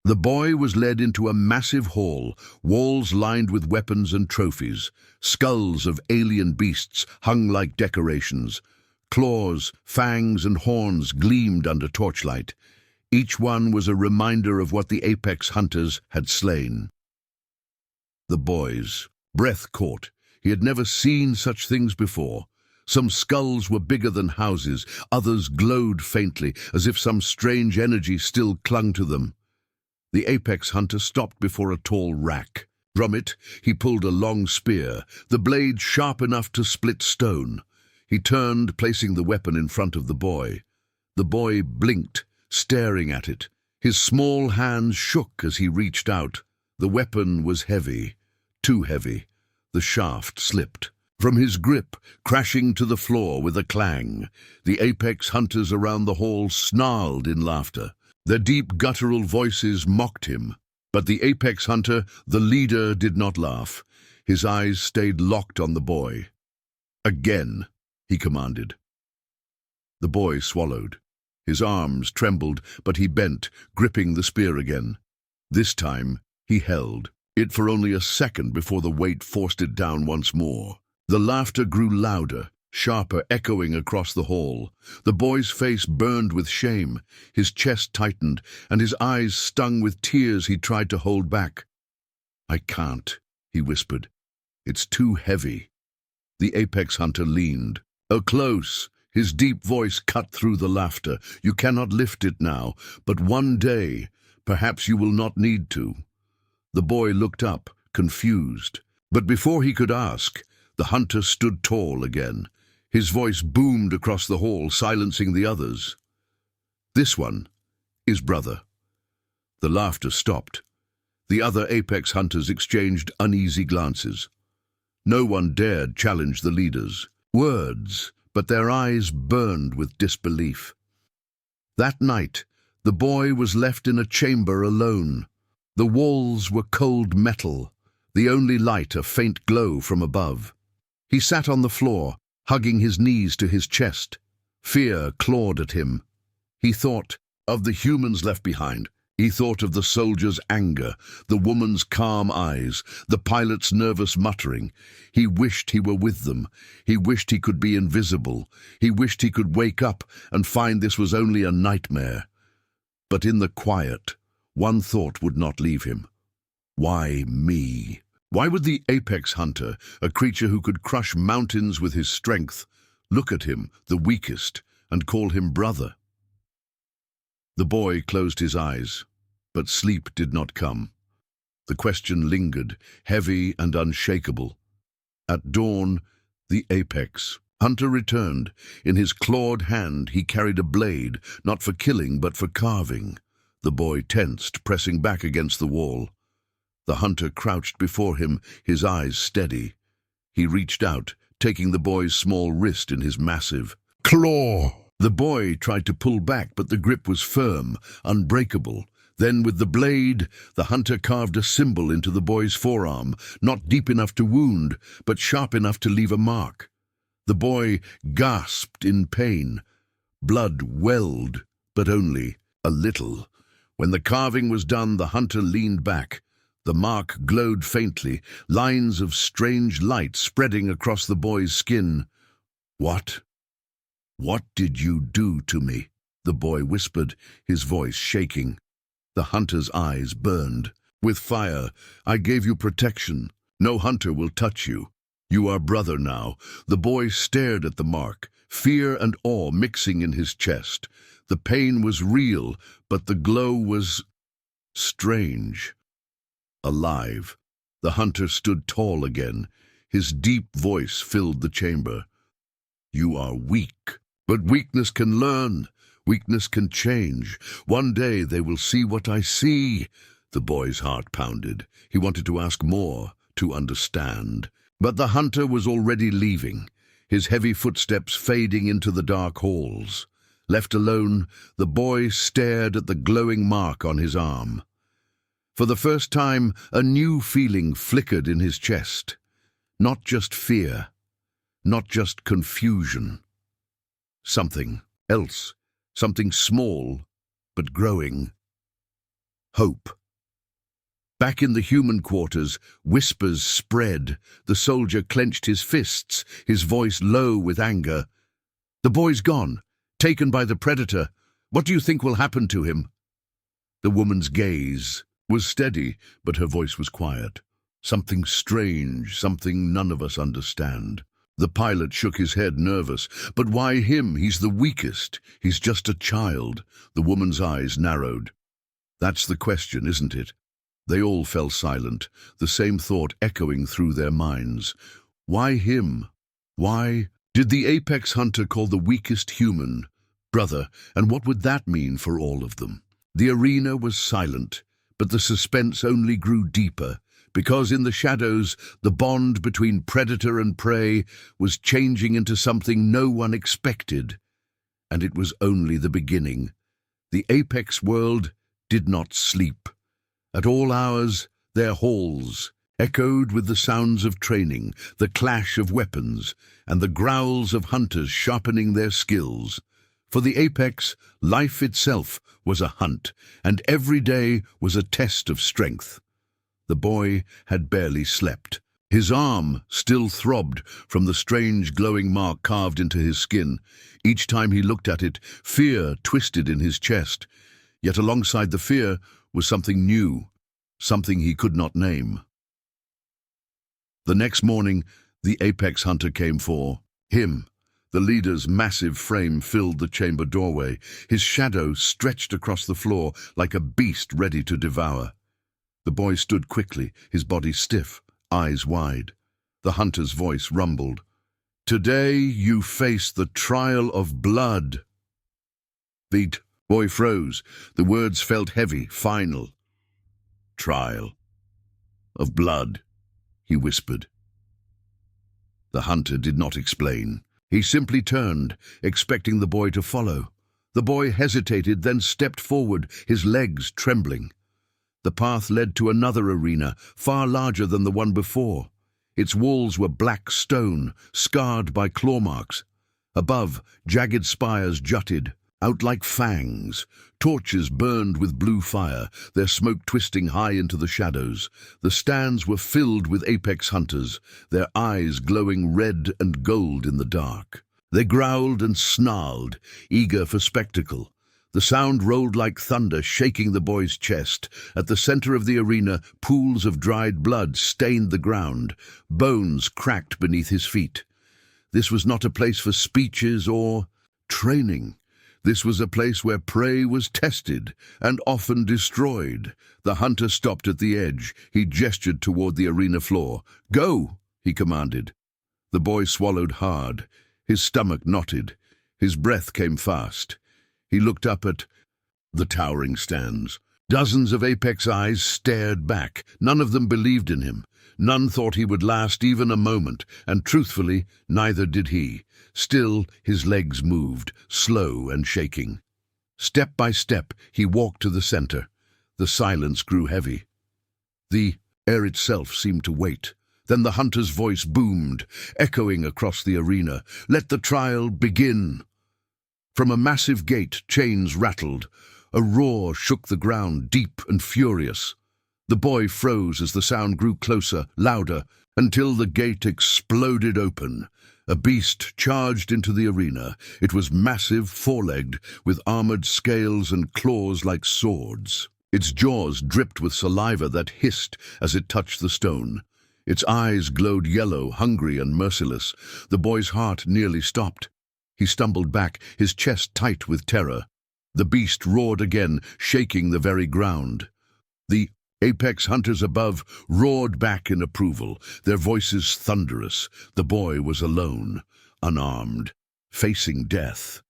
The boy was led into a massive hall, walls lined with weapons and trophies. Skulls of alien beasts hung like decorations. Claws, fangs, and horns gleamed under torchlight. Each one was a reminder of what the apex hunters had slain. The boy's breath caught. He had never seen such things before. Some skulls were bigger than houses, others glowed faintly, as if some strange energy still clung to them. The apex hunter stopped before a tall rack. From it, he pulled a long spear, the blade sharp enough to split stone. He turned, placing the weapon in front of the boy. The boy blinked, staring at it. His small hands shook as he reached out. The weapon was heavy, too heavy. The shaft slipped from his grip, crashing to the floor with a clang. The apex hunters around the hall snarled in laughter. Their deep guttural voices mocked him. But the apex hunter, the leader, did not laugh. His eyes stayed locked on the boy. "Again," he commanded. The boy swallowed. His arms trembled, but he bent, gripping the spear again. This time, he held it for only a second before the weight forced it down once more. The laughter grew louder, sharper, echoing across the hall. The boy's face burned with shame. His chest tightened, and his eyes stung with tears he tried to hold back. "I can't," he whispered. "It's too heavy." The apex hunter leaned. "Oh, close." His deep voice cut through the laughter. "You cannot lift it now, but one day, perhaps you will not need to." The boy looked up, confused. But before he could ask, the hunter stood tall again. His voice boomed across the hall, silencing the others. "This one is Brother." The laughter stopped. The other apex hunters exchanged uneasy glances. No one dared challenge the leaders. Words, but their eyes burned with disbelief. That night, the boy was left in a chamber alone. The walls were cold metal, the only light a faint glow from above. He sat on the floor, hugging his knees to his chest. Fear clawed at him. He thought of the humans left behind. He thought of the soldier's anger, the woman's calm eyes, the pilot's nervous muttering. He wished he were with them. He wished he could be invisible. He wished he could wake up and find this was only a nightmare. But in the quiet, one thought would not leave him. Why me? Why would the apex hunter, a creature who could crush mountains with his strength, look at him, the weakest, and call him brother? The boy closed his eyes, but sleep did not come. The question lingered, heavy and unshakable. At dawn, the apex hunter returned. In his clawed hand he carried a blade, not for killing but for carving. The boy tensed, pressing back against the wall. The hunter crouched before him, his eyes steady. He reached out, taking the boy's small wrist in his massive claw. The boy tried to pull back, but the grip was firm, unbreakable. Then, with the blade, the hunter carved a symbol into the boy's forearm, not deep enough to wound, but sharp enough to leave a mark. The boy gasped in pain. Blood welled, but only a little. When the carving was done, the hunter leaned back. The mark glowed faintly, lines of strange light spreading across the boy's skin. "What? What did you do to me?" the boy whispered, his voice shaking. The hunter's eyes burned. "With fire, I gave you protection. No hunter will touch you. You are brother now." The boy stared at the mark, fear and awe mixing in his chest. The pain was real, but the glow was strange. Alive. The hunter stood tall again. His deep voice filled the chamber. "You are weak, but weakness can learn. Weakness can change. One day they will see what I see." The boy's heart pounded. He wanted to ask more, to understand. But the hunter was already leaving, his heavy footsteps fading into the dark halls. Left alone, the boy stared at the glowing mark on his arm. For the first time, a new feeling flickered in his chest. Not just fear, not just confusion. Something else, something small, but growing. Hope. Back in the human quarters, whispers spread. The soldier clenched his fists, his voice low with anger. "The boy's gone, taken by the predator. What do you think will happen to him?" The woman's gaze was steady, but her voice was quiet. "Something strange, something none of us understand." The pilot shook his head, nervous. "But why him? He's the weakest. He's just a child." The woman's eyes narrowed. "That's the question, isn't it?" They all fell silent, the same thought echoing through their minds. Why him? Why did the apex hunter call the weakest human brother, and what would that mean for all of them? The arena was silent, but the suspense only grew deeper, because in the shadows, the bond between predator and prey was changing into something no one expected. And it was only the beginning. The apex world did not sleep. At all hours, their halls echoed with the sounds of training, the clash of weapons, and the growls of hunters sharpening their skills. For the apex, life itself was a hunt, and every day was a test of strength. The boy had barely slept. His arm still throbbed from the strange glowing mark carved into his skin. Each time he looked at it, fear twisted in his chest. Yet alongside the fear was something new, something he could not name. The next morning, the apex hunter came for him. The leader's massive frame filled the chamber doorway. His shadow stretched across the floor like a beast ready to devour. The boy stood quickly, his body stiff, eyes wide. The hunter's voice rumbled. "Today you face the trial of blood." The boy froze. The words felt heavy, final. "Trial of blood," he whispered. The hunter did not explain. He simply turned, expecting the boy to follow. The boy hesitated, then stepped forward, his legs trembling. The path led to another arena, far larger than the one before. Its walls were black stone, scarred by claw marks. Above, jagged spires jutted out like fangs. Torches burned with blue fire, their smoke twisting high into the shadows. The stands were filled with apex hunters, their eyes glowing red and gold in the dark. They growled and snarled, eager for spectacle. The sound rolled like thunder, shaking the boy's chest. At the center of the arena, pools of dried blood stained the ground. Bones cracked beneath his feet. This was not a place for speeches or training. This was a place where prey was tested and often destroyed. The hunter stopped at the edge. He gestured toward the arena floor. "Go," he commanded. The boy swallowed hard. His stomach knotted. His breath came fast. He looked up at the towering stands. Dozens of apex eyes stared back. None of them believed in him. None thought he would last even a moment, and truthfully, neither did he. Still, his legs moved, slow and shaking. Step by step, he walked to the center. The silence grew heavy. The air itself seemed to wait. Then the hunter's voice boomed, echoing across the arena. "Let the trial begin." From a massive gate, chains rattled. A roar shook the ground, deep and furious. The boy froze as the sound grew closer, louder, until the gate exploded open. A beast charged into the arena. It was massive, four-legged, with armored scales and claws like swords. Its jaws dripped with saliva that hissed as it touched the stone. Its eyes glowed yellow, hungry and merciless. The boy's heart nearly stopped. He stumbled back, his chest tight with terror. The beast roared again, shaking the very ground. The apex hunters above roared back in approval, their voices thunderous. The boy was alone, unarmed, facing death.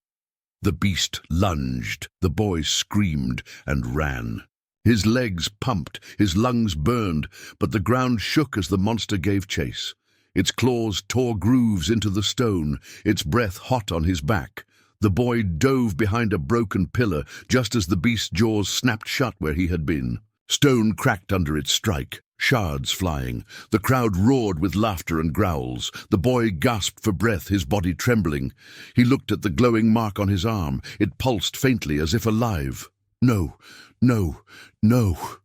The beast lunged. The boy screamed and ran. His legs pumped, his lungs burned, but the ground shook as the monster gave chase. Its claws tore grooves into the stone, its breath hot on his back. The boy dove behind a broken pillar just as the beast's jaws snapped shut where he had been. Stone cracked under its strike, shards flying. The crowd roared with laughter and growls. The boy gasped for breath, his body trembling. He looked at the glowing mark on his arm. It pulsed faintly as if alive. No, no, no.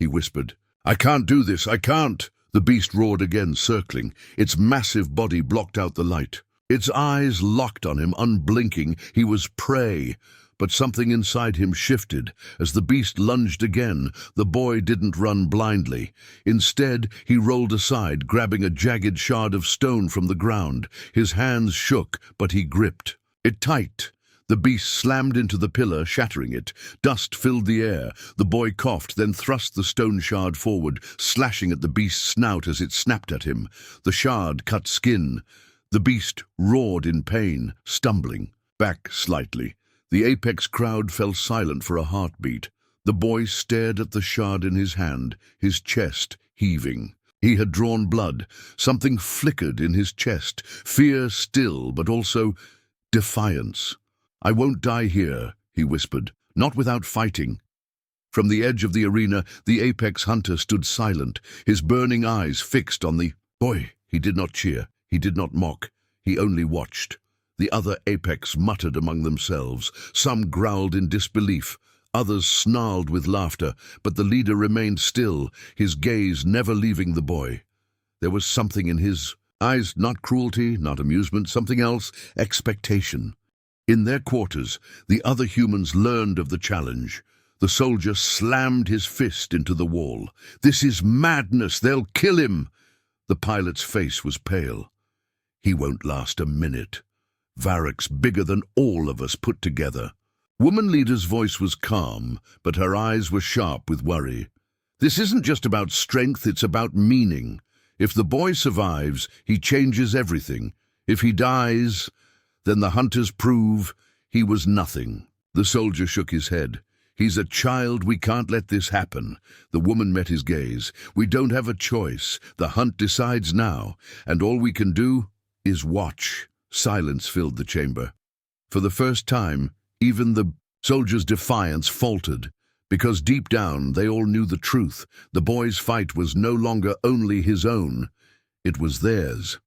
he whispered. "I can't do this, I can't!" The beast roared again, circling. Its massive body blocked out the light. Its eyes locked on him, unblinking. He was prey. But something inside him shifted. As the beast lunged again, the boy didn't run blindly. Instead, he rolled aside, grabbing a jagged shard of stone from the ground. His hands shook, but he gripped it tight. The beast slammed into the pillar, shattering it. Dust filled the air. The boy coughed, then thrust the stone shard forward, slashing at the beast's snout as it snapped at him. The shard cut skin. The beast roared in pain, stumbling back slightly. The apex crowd fell silent for a heartbeat. The boy stared at the shard in his hand, his chest heaving. He had drawn blood. Something flickered in his chest, fear still, but also defiance. "I won't die here," he whispered, "not without fighting." From the edge of the arena, the apex hunter stood silent, his burning eyes fixed on the boy. He did not cheer, he did not mock, he only watched. The other apex muttered among themselves. Some growled in disbelief, others snarled with laughter, but the leader remained still, his gaze never leaving the boy. There was something in his eyes, not cruelty, not amusement, something else, expectation. In their quarters, the other humans learned of the challenge. The soldier slammed his fist into the wall. "This is madness, they'll kill him!" The pilot's face was pale. "He won't last a minute. Varak's bigger than all of us put together." Woman leader's voice was calm, but her eyes were sharp with worry. "This isn't just about strength, it's about meaning. If the boy survives, he changes everything. If he dies, then the hunters prove he was nothing." The soldier shook his head. "He's a child, we can't let this happen." The woman met his gaze. "We don't have a choice. The hunt decides now, and all we can do is watch." Silence filled the chamber. For the first time, even the soldiers' defiance faltered, because deep down they all knew the truth. The boy's fight was no longer only his own, it was theirs.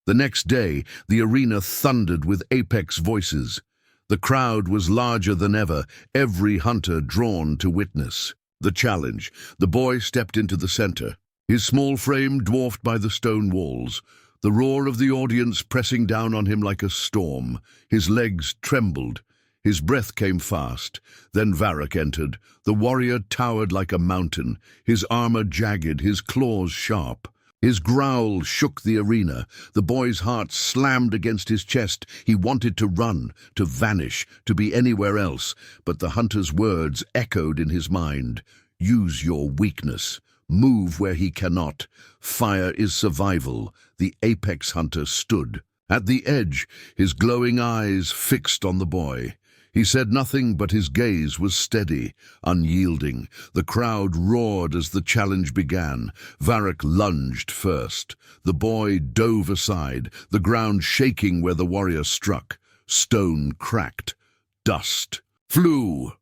The next day, the arena thundered with apex voices. The crowd was larger than ever, every hunter drawn to witness the challenge. The boy stepped into the center, his small frame dwarfed by the stone walls. The roar of the audience pressing down on him like a storm. His legs trembled. His breath came fast. Then Varak entered. The warrior towered like a mountain, his armor jagged, his claws sharp. His growl shook the arena. The boy's heart slammed against his chest. He wanted to run, to vanish, to be anywhere else, but the hunter's words echoed in his mind. "Use your weakness. Move where he cannot. Fire is survival." The apex hunter stood at the edge, his glowing eyes fixed on the boy. He said nothing, but his gaze was steady, unyielding. The crowd roared as the challenge began. Varak lunged first. The boy dove aside, the ground shaking where the warrior struck. Stone cracked. Dust flew.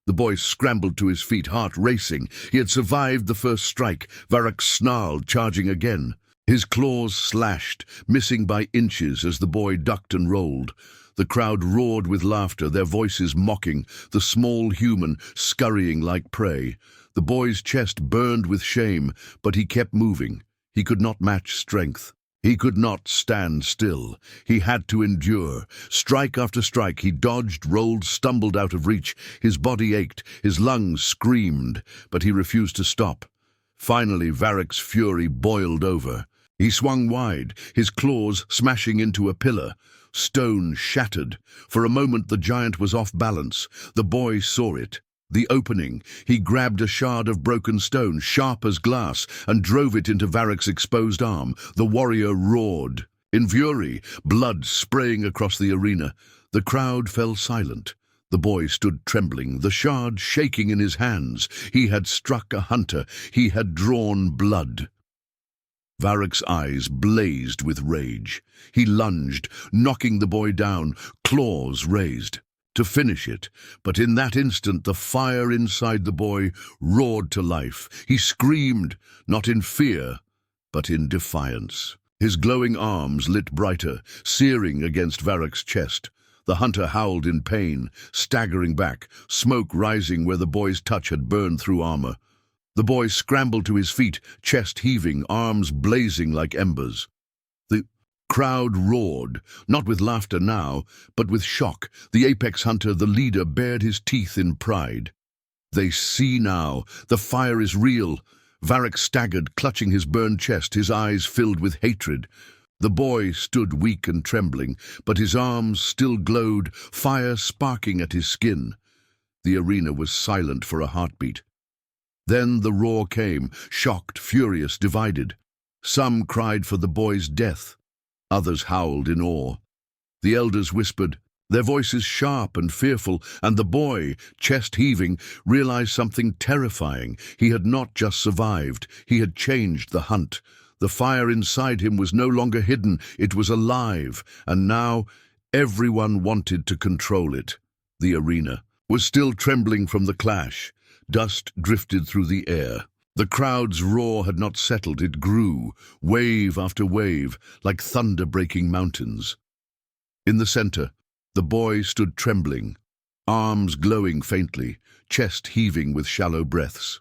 The boy scrambled to his feet, heart racing. He had survived the first strike. Varak snarled, charging again. His claws slashed, missing by inches as the boy ducked and rolled. The crowd roared with laughter, their voices mocking, the small human scurrying like prey. The boy's chest burned with shame, but he kept moving. He could not match strength. He could not stand still. He had to endure. Strike after strike, he dodged, rolled, stumbled out of reach. His body ached, his lungs screamed, but he refused to stop. Finally, Varak's fury boiled over. He swung wide, his claws smashing into a pillar. Stone shattered. For a moment the giant was off balance. The boy saw it. The opening. He grabbed a shard of broken stone, sharp as glass, and drove it into Varak's exposed arm. The warrior roared. In fury, blood spraying across the arena. The crowd fell silent. The boy stood trembling, the shard shaking in his hands. He had struck a hunter. He had drawn blood. Varak's eyes blazed with rage. He lunged, knocking the boy down, claws raised, to finish it. But in that instant, the fire inside the boy roared to life. He screamed, not in fear, but in defiance. His glowing arms lit brighter, searing against Varak's chest. The hunter howled in pain, staggering back, smoke rising where the boy's touch had burned through armor. The boy scrambled to his feet, chest heaving, arms blazing like embers. The crowd roared, not with laughter now, but with shock. The apex hunter, the leader, bared his teeth in pride. They see now. The fire is real. Varak staggered, clutching his burned chest, his eyes filled with hatred. The boy stood weak and trembling, but his arms still glowed, fire sparking at his skin. The arena was silent for a heartbeat. Then the roar came, shocked, furious, divided. Some cried for the boy's death. Others howled in awe. The elders whispered, their voices sharp and fearful, and the boy, chest heaving, realized something terrifying. He had not just survived, he had changed the hunt. The fire inside him was no longer hidden, it was alive, and now everyone wanted to control it. The arena was still trembling from the clash. Dust drifted through the air. The crowd's roar had not settled, it grew, wave after wave, like thunder breaking mountains. In the center, the boy stood trembling, arms glowing faintly, chest heaving with shallow breaths.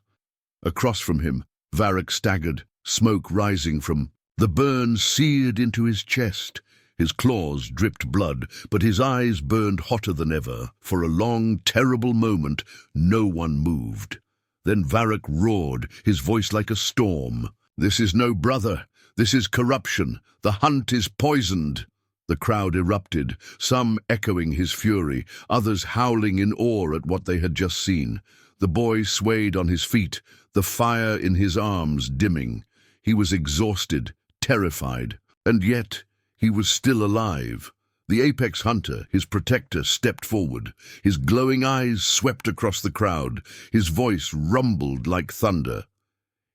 Across from him, Varak staggered, smoke rising from the burn seared into his chest. His claws dripped blood, but his eyes burned hotter than ever. For a long, terrible moment, no one moved. Then Varak roared, his voice like a storm. "This is no brother. This is corruption. The hunt is poisoned." The crowd erupted, some echoing his fury, others howling in awe at what they had just seen. The boy swayed on his feet, the fire in his arms dimming. He was exhausted, terrified, and yet he was still alive. The apex hunter, his protector, stepped forward. His glowing eyes swept across the crowd. His voice rumbled like thunder.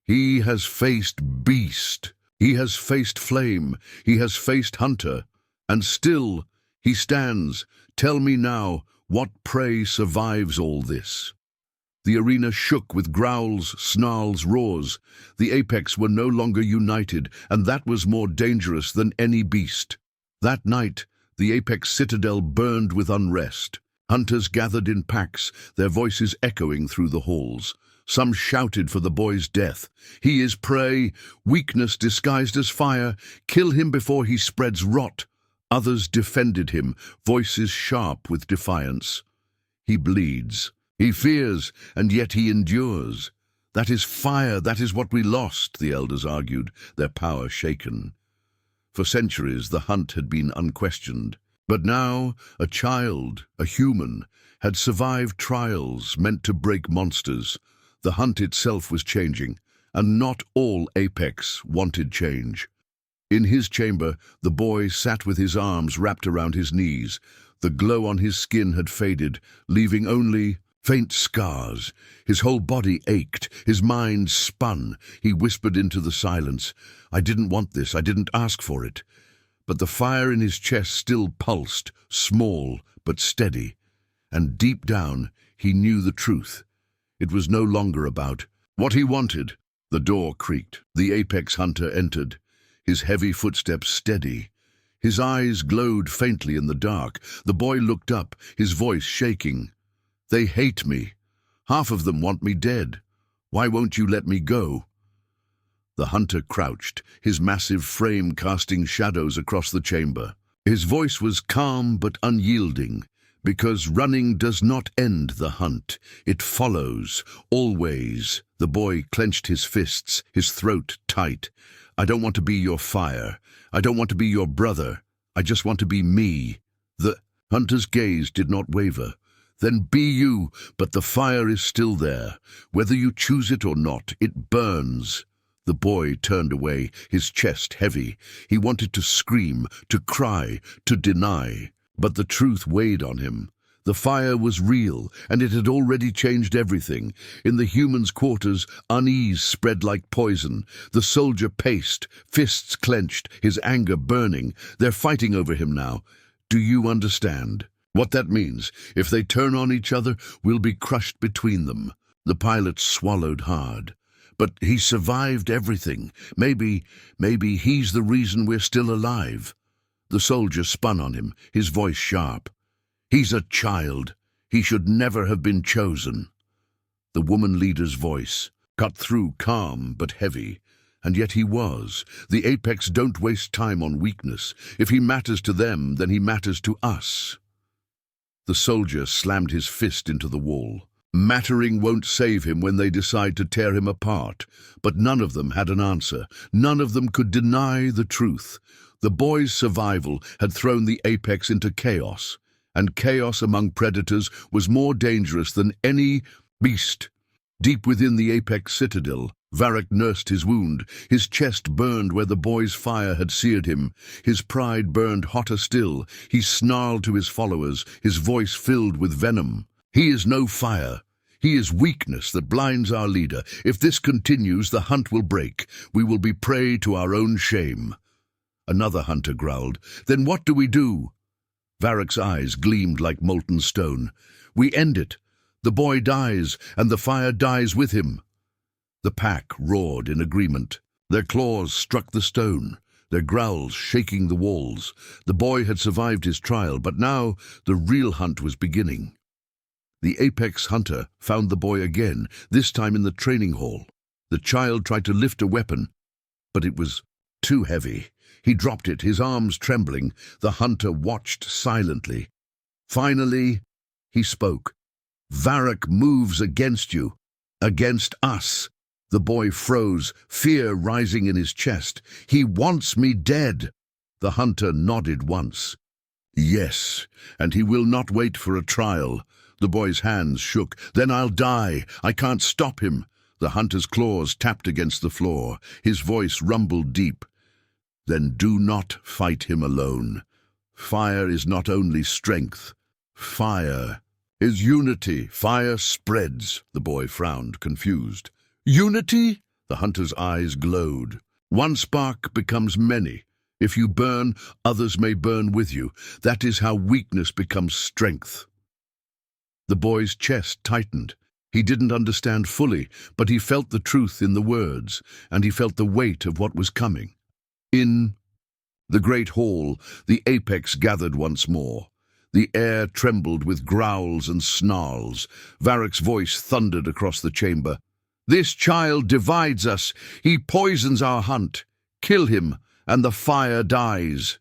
He has faced beast. He has faced flame. He has faced hunter. And still he stands. Tell me now, what prey survives all this? The arena shook with growls, snarls, roars. The apex were no longer united, and that was more dangerous than any beast. That night, the apex citadel burned with unrest. Hunters gathered in packs, their voices echoing through the halls. Some shouted for the boy's death. He is prey, weakness disguised as fire. Kill him before he spreads rot. Others defended him, voices sharp with defiance. He bleeds. He fears, and yet he endures. That is fire, that is what we lost, the elders argued, their power shaken. For centuries the hunt had been unquestioned. But now a child, a human, had survived trials meant to break monsters. The hunt itself was changing, and not all apex wanted change. In his chamber, the boy sat with his arms wrapped around his knees. The glow on his skin had faded, leaving only faint scars. His whole body ached, his mind spun. He whispered into the silence, "I didn't want this, I didn't ask for it." But the fire in his chest still pulsed, small but steady. And deep down, he knew the truth. It was no longer about what he wanted. The door creaked. The apex hunter entered, his heavy footsteps steady. His eyes glowed faintly in the dark. The boy looked up, his voice shaking. "They hate me. Half of them want me dead. Why won't you let me go?" The hunter crouched, his massive frame casting shadows across the chamber. His voice was calm but unyielding, because running does not end the hunt. It follows, always. The boy clenched his fists, his throat tight. "I don't want to be your fire. I don't want to be your brother. I just want to be me." The hunter's gaze did not waver. "Then be you, but the fire is still there. Whether you choose it or not, it burns." The boy turned away, his chest heavy. He wanted to scream, to cry, to deny. But the truth weighed on him. The fire was real, and it had already changed everything. In the human's quarters, unease spread like poison. The soldier paced, fists clenched, his anger burning. They're fighting over him now. Do you understand what that means? If they turn on each other, we'll be crushed between them. The pilot swallowed hard. But he survived everything. Maybe he's the reason we're still alive. The soldier spun on him, his voice sharp. "He's a child. He should never have been chosen." The woman leader's voice, cut through calm but heavy. And yet he was. The apex don't waste time on weakness. If he matters to them, then he matters to us. The soldier slammed his fist into the wall. Mattering won't save him when they decide to tear him apart. But none of them had an answer. None of them could deny the truth. The boy's survival had thrown the apex into chaos. And chaos among predators was more dangerous than any beast. Deep within the apex citadel, Varak nursed his wound. His chest burned where the boy's fire had seared him. His pride burned hotter still. He snarled to his followers, his voice filled with venom. He is no fire. He is weakness that blinds our leader. If this continues, the hunt will break. We will be prey to our own shame. Another hunter growled. Then what do we do? Varak's eyes gleamed like molten stone. We end it. The boy dies, and the fire dies with him. The pack roared in agreement. Their claws struck the stone, their growls shaking the walls. The boy had survived his trial, but now the real hunt was beginning. The apex hunter found the boy again, this time in the training hall. The child tried to lift a weapon, but it was too heavy. He dropped it, his arms trembling. The hunter watched silently. Finally, he spoke. Varak moves against you, against us. The boy froze, fear rising in his chest. He wants me dead. The hunter nodded once. Yes, and he will not wait for a trial. The boy's hands shook. Then I'll die. I can't stop him. The hunter's claws tapped against the floor. His voice rumbled deep. Then do not fight him alone. Fire is not only strength. Fire is unity. Fire spreads. The boy frowned, confused. Unity? The hunter's eyes glowed. One spark becomes many. If you burn, others may burn with you. That is how weakness becomes strength. The boy's chest tightened. He didn't understand fully, but he felt the truth in the words, and he felt the weight of what was coming. In the great hall, the apex gathered once more. The air trembled with growls and snarls. Varak's voice thundered across the chamber. This child divides us. He poisons our hunt. Kill him, and the fire dies.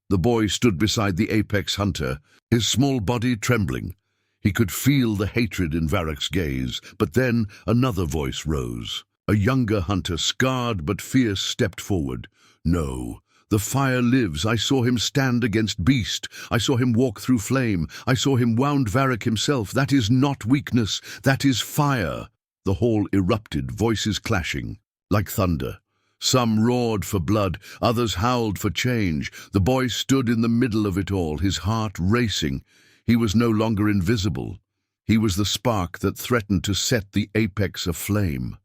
The boy stood beside the apex hunter, his small body trembling. He could feel the hatred in Varak's gaze, but then another voice rose. A younger hunter, scarred but fierce, stepped forward. No, the fire lives. I saw him stand against beast. I saw him walk through flame. I saw him wound Varak himself. That is not weakness. That is fire. The hall erupted, voices clashing, like thunder. Some roared for blood, others howled for change. The boy stood in the middle of it all, his heart racing. He was no longer invisible. He was the spark that threatened to set the apex aflame.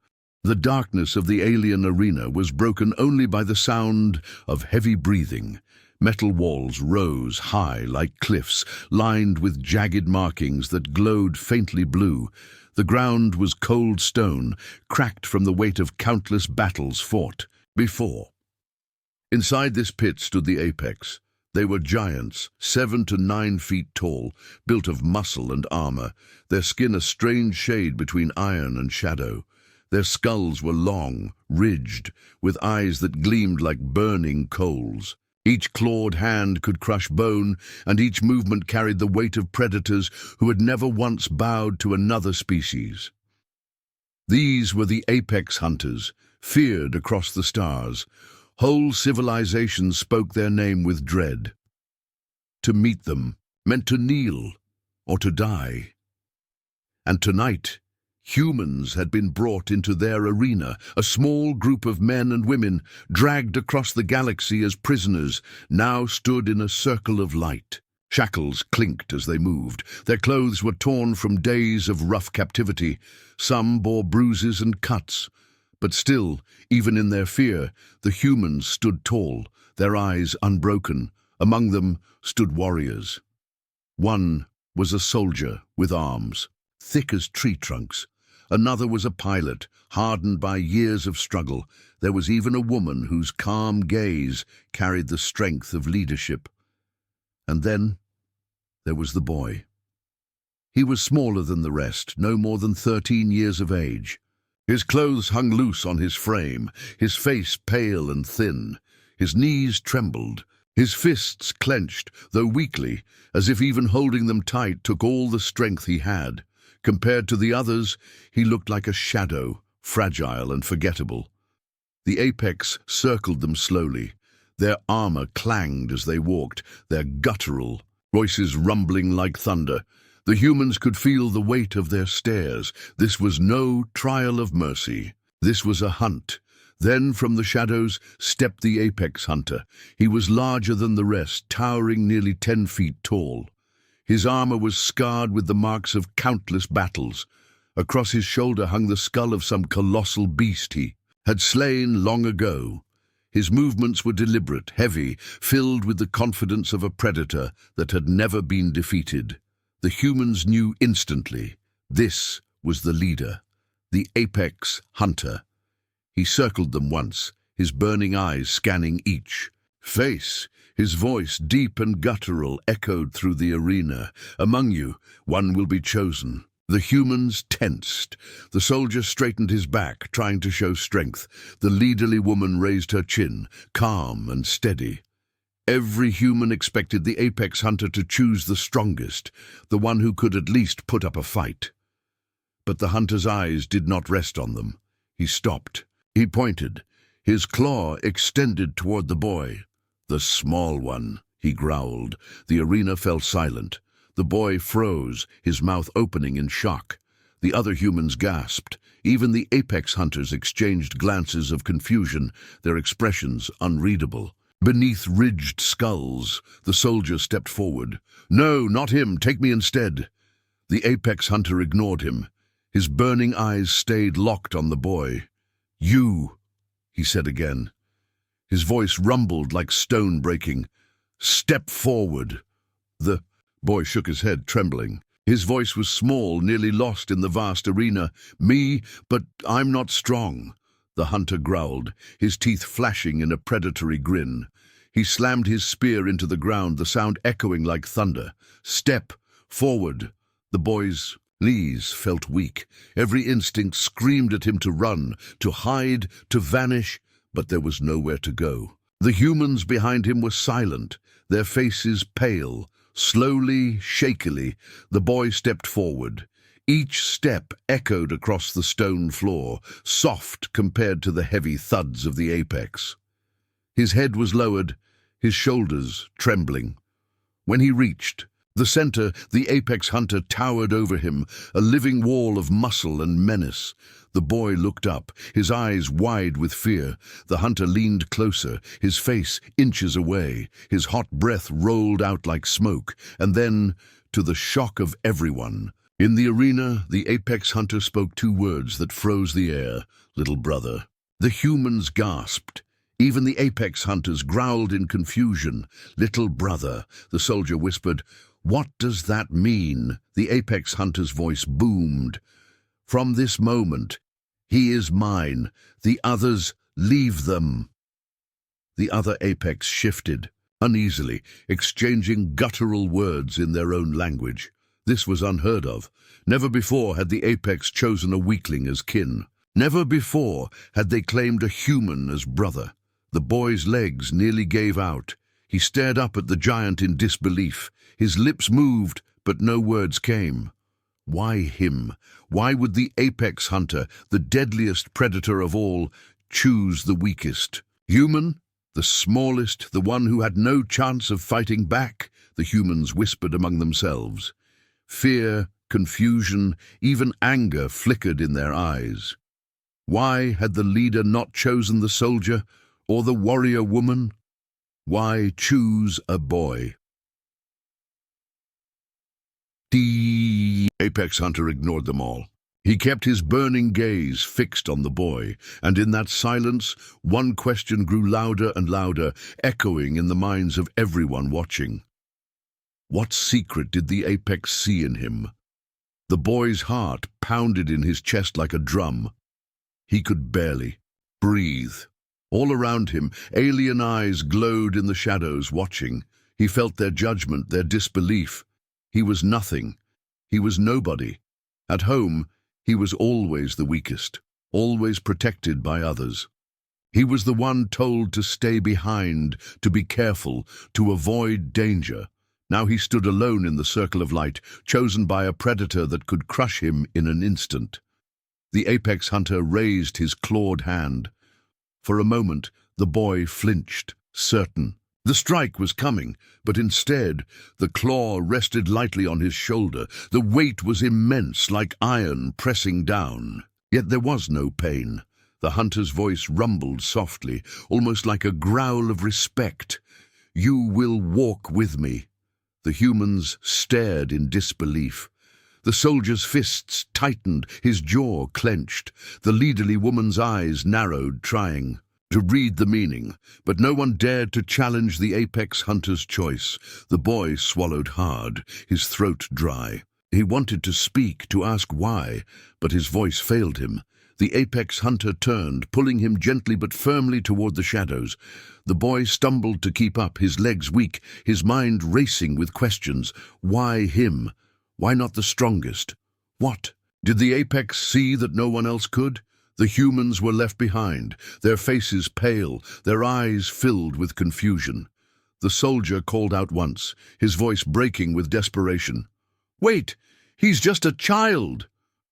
The darkness of the alien arena was broken only by the sound of heavy breathing. Metal walls rose high like cliffs, lined with jagged markings that glowed faintly blue. The ground was cold stone, cracked from the weight of countless battles fought before. Inside this pit stood the apex. They were giants, 7 to 9 feet tall, built of muscle and armor, their skin a strange shade between iron and shadow. Their skulls were long, ridged, with eyes that gleamed like burning coals. Each clawed hand could crush bone, and each movement carried the weight of predators who had never once bowed to another species. These were the apex hunters, feared across the stars. Whole civilizations spoke their name with dread. To meet them meant to kneel or to die. And tonight, humans had been brought into their arena, a small group of men and women, dragged across the galaxy as prisoners, now stood in a circle of light. Shackles clinked as they moved. Their clothes were torn from days of rough captivity. Some bore bruises and cuts. But still, even in their fear, the humans stood tall, their eyes unbroken. Among them stood warriors. One was a soldier with arms, thick as tree trunks. Another was a pilot, hardened by years of struggle. There was even a woman whose calm gaze carried the strength of leadership. And then there was the boy. He was smaller than the rest, no more than 13 years of age. His clothes hung loose on his frame, his face pale and thin. His knees trembled, his fists clenched, though weakly, as if even holding them tight took all the strength he had. Compared to the others, he looked like a shadow, fragile and forgettable. The apex circled them slowly. Their armor clanged as they walked, their guttural voices rumbling like thunder. The humans could feel the weight of their stares. This was no trial of mercy. This was a hunt. Then from the shadows stepped the apex hunter. He was larger than the rest, towering nearly 10 feet tall. His armor was scarred with the marks of countless battles. Across his shoulder hung the skull of some colossal beast he had slain long ago. His movements were deliberate, heavy, filled with the confidence of a predator that had never been defeated. The humans knew instantly this was the leader, the apex hunter. He circled them once, his burning eyes scanning each face. His voice, deep and guttural, echoed through the arena. "Among you, one will be chosen." The humans tensed. The soldier straightened his back, trying to show strength. The leaderly woman raised her chin, calm and steady. Every human expected the apex hunter to choose the strongest, the one who could at least put up a fight. But the hunter's eyes did not rest on them. He stopped. He pointed. His claw extended toward the boy. "The small one," he growled. The arena fell silent. The boy froze, his mouth opening in shock. The other humans gasped. Even the apex hunters exchanged glances of confusion, their expressions unreadable. Beneath ridged skulls, the soldier stepped forward. "No, not him. Take me instead." The apex hunter ignored him. His burning eyes stayed locked on the boy. "You," he said again. His voice rumbled like stone breaking. "Step forward." The boy shook his head, trembling. His voice was small, nearly lost in the vast arena. "Me, but I'm not strong." The hunter growled, his teeth flashing in a predatory grin. He slammed his spear into the ground, the sound echoing like thunder. "Step forward." The boy's knees felt weak. Every instinct screamed at him to run, to hide, to vanish, but there was nowhere to go. The humans behind him were silent, their faces pale. Slowly, shakily, the boy stepped forward. Each step echoed across the stone floor, soft compared to the heavy thuds of the apex. His head was lowered, his shoulders trembling. When he reached the center, the apex hunter towered over him, a living wall of muscle and menace. The boy looked up, his eyes wide with fear. The hunter leaned closer, his face inches away. His hot breath rolled out like smoke, and then, to the shock of everyone, in the arena, the apex hunter spoke 2 words that froze the air: "Little brother." The humans gasped. Even the apex hunters growled in confusion. "Little brother," the soldier whispered. "What does that mean?" The apex hunter's voice boomed. "From this moment, he is mine. The others, leave them." The other apex shifted, uneasily, exchanging guttural words in their own language. This was unheard of. Never before had the apex chosen a weakling as kin. Never before had they claimed a human as brother. The boy's legs nearly gave out. He stared up at the giant in disbelief. His lips moved, but no words came. Why him? Why would the apex hunter, the deadliest predator of all, choose the weakest? Human? The smallest, the one who had no chance of fighting back? The humans whispered among themselves. Fear, confusion, even anger flickered in their eyes. Why had the leader not chosen the soldier or the warrior woman? Why choose a boy? The apex hunter ignored them all. He kept his burning gaze fixed on the boy, and in that silence, one question grew louder and louder, echoing in the minds of everyone watching. What secret did the apex see in him? The boy's heart pounded in his chest like a drum. He could barely breathe. All around him, alien eyes glowed in the shadows, watching. He felt their judgment, their disbelief. He was nothing. He was nobody. At home, he was always the weakest. always protected by others. He was the one told to stay behind, to be careful, to avoid danger. Now he stood alone in the circle of light, chosen by a predator that could crush him in an instant. The apex hunter raised his clawed hand. For a moment, the boy flinched, certain. The strike was coming, but instead, the claw rested lightly on his shoulder. The weight was immense, like iron pressing down. Yet there was no pain. The hunter's voice rumbled softly, almost like a growl of respect. "You will walk with me." The humans stared in disbelief. The soldier's fists tightened, his jaw clenched. The leaderly woman's eyes narrowed, trying to read the meaning, but no one dared to challenge the apex hunter's choice. The boy swallowed hard, his throat dry. He wanted to speak, to ask why, but his voice failed him. The apex hunter turned, pulling him gently but firmly toward the shadows. The boy stumbled to keep up, his legs weak, his mind racing with questions. Why him? Why not the strongest? What? Did the apex see that no one else could? The humans were left behind, their faces pale, their eyes filled with confusion. The soldier called out once, his voice breaking with desperation. "Wait! He's just a child!"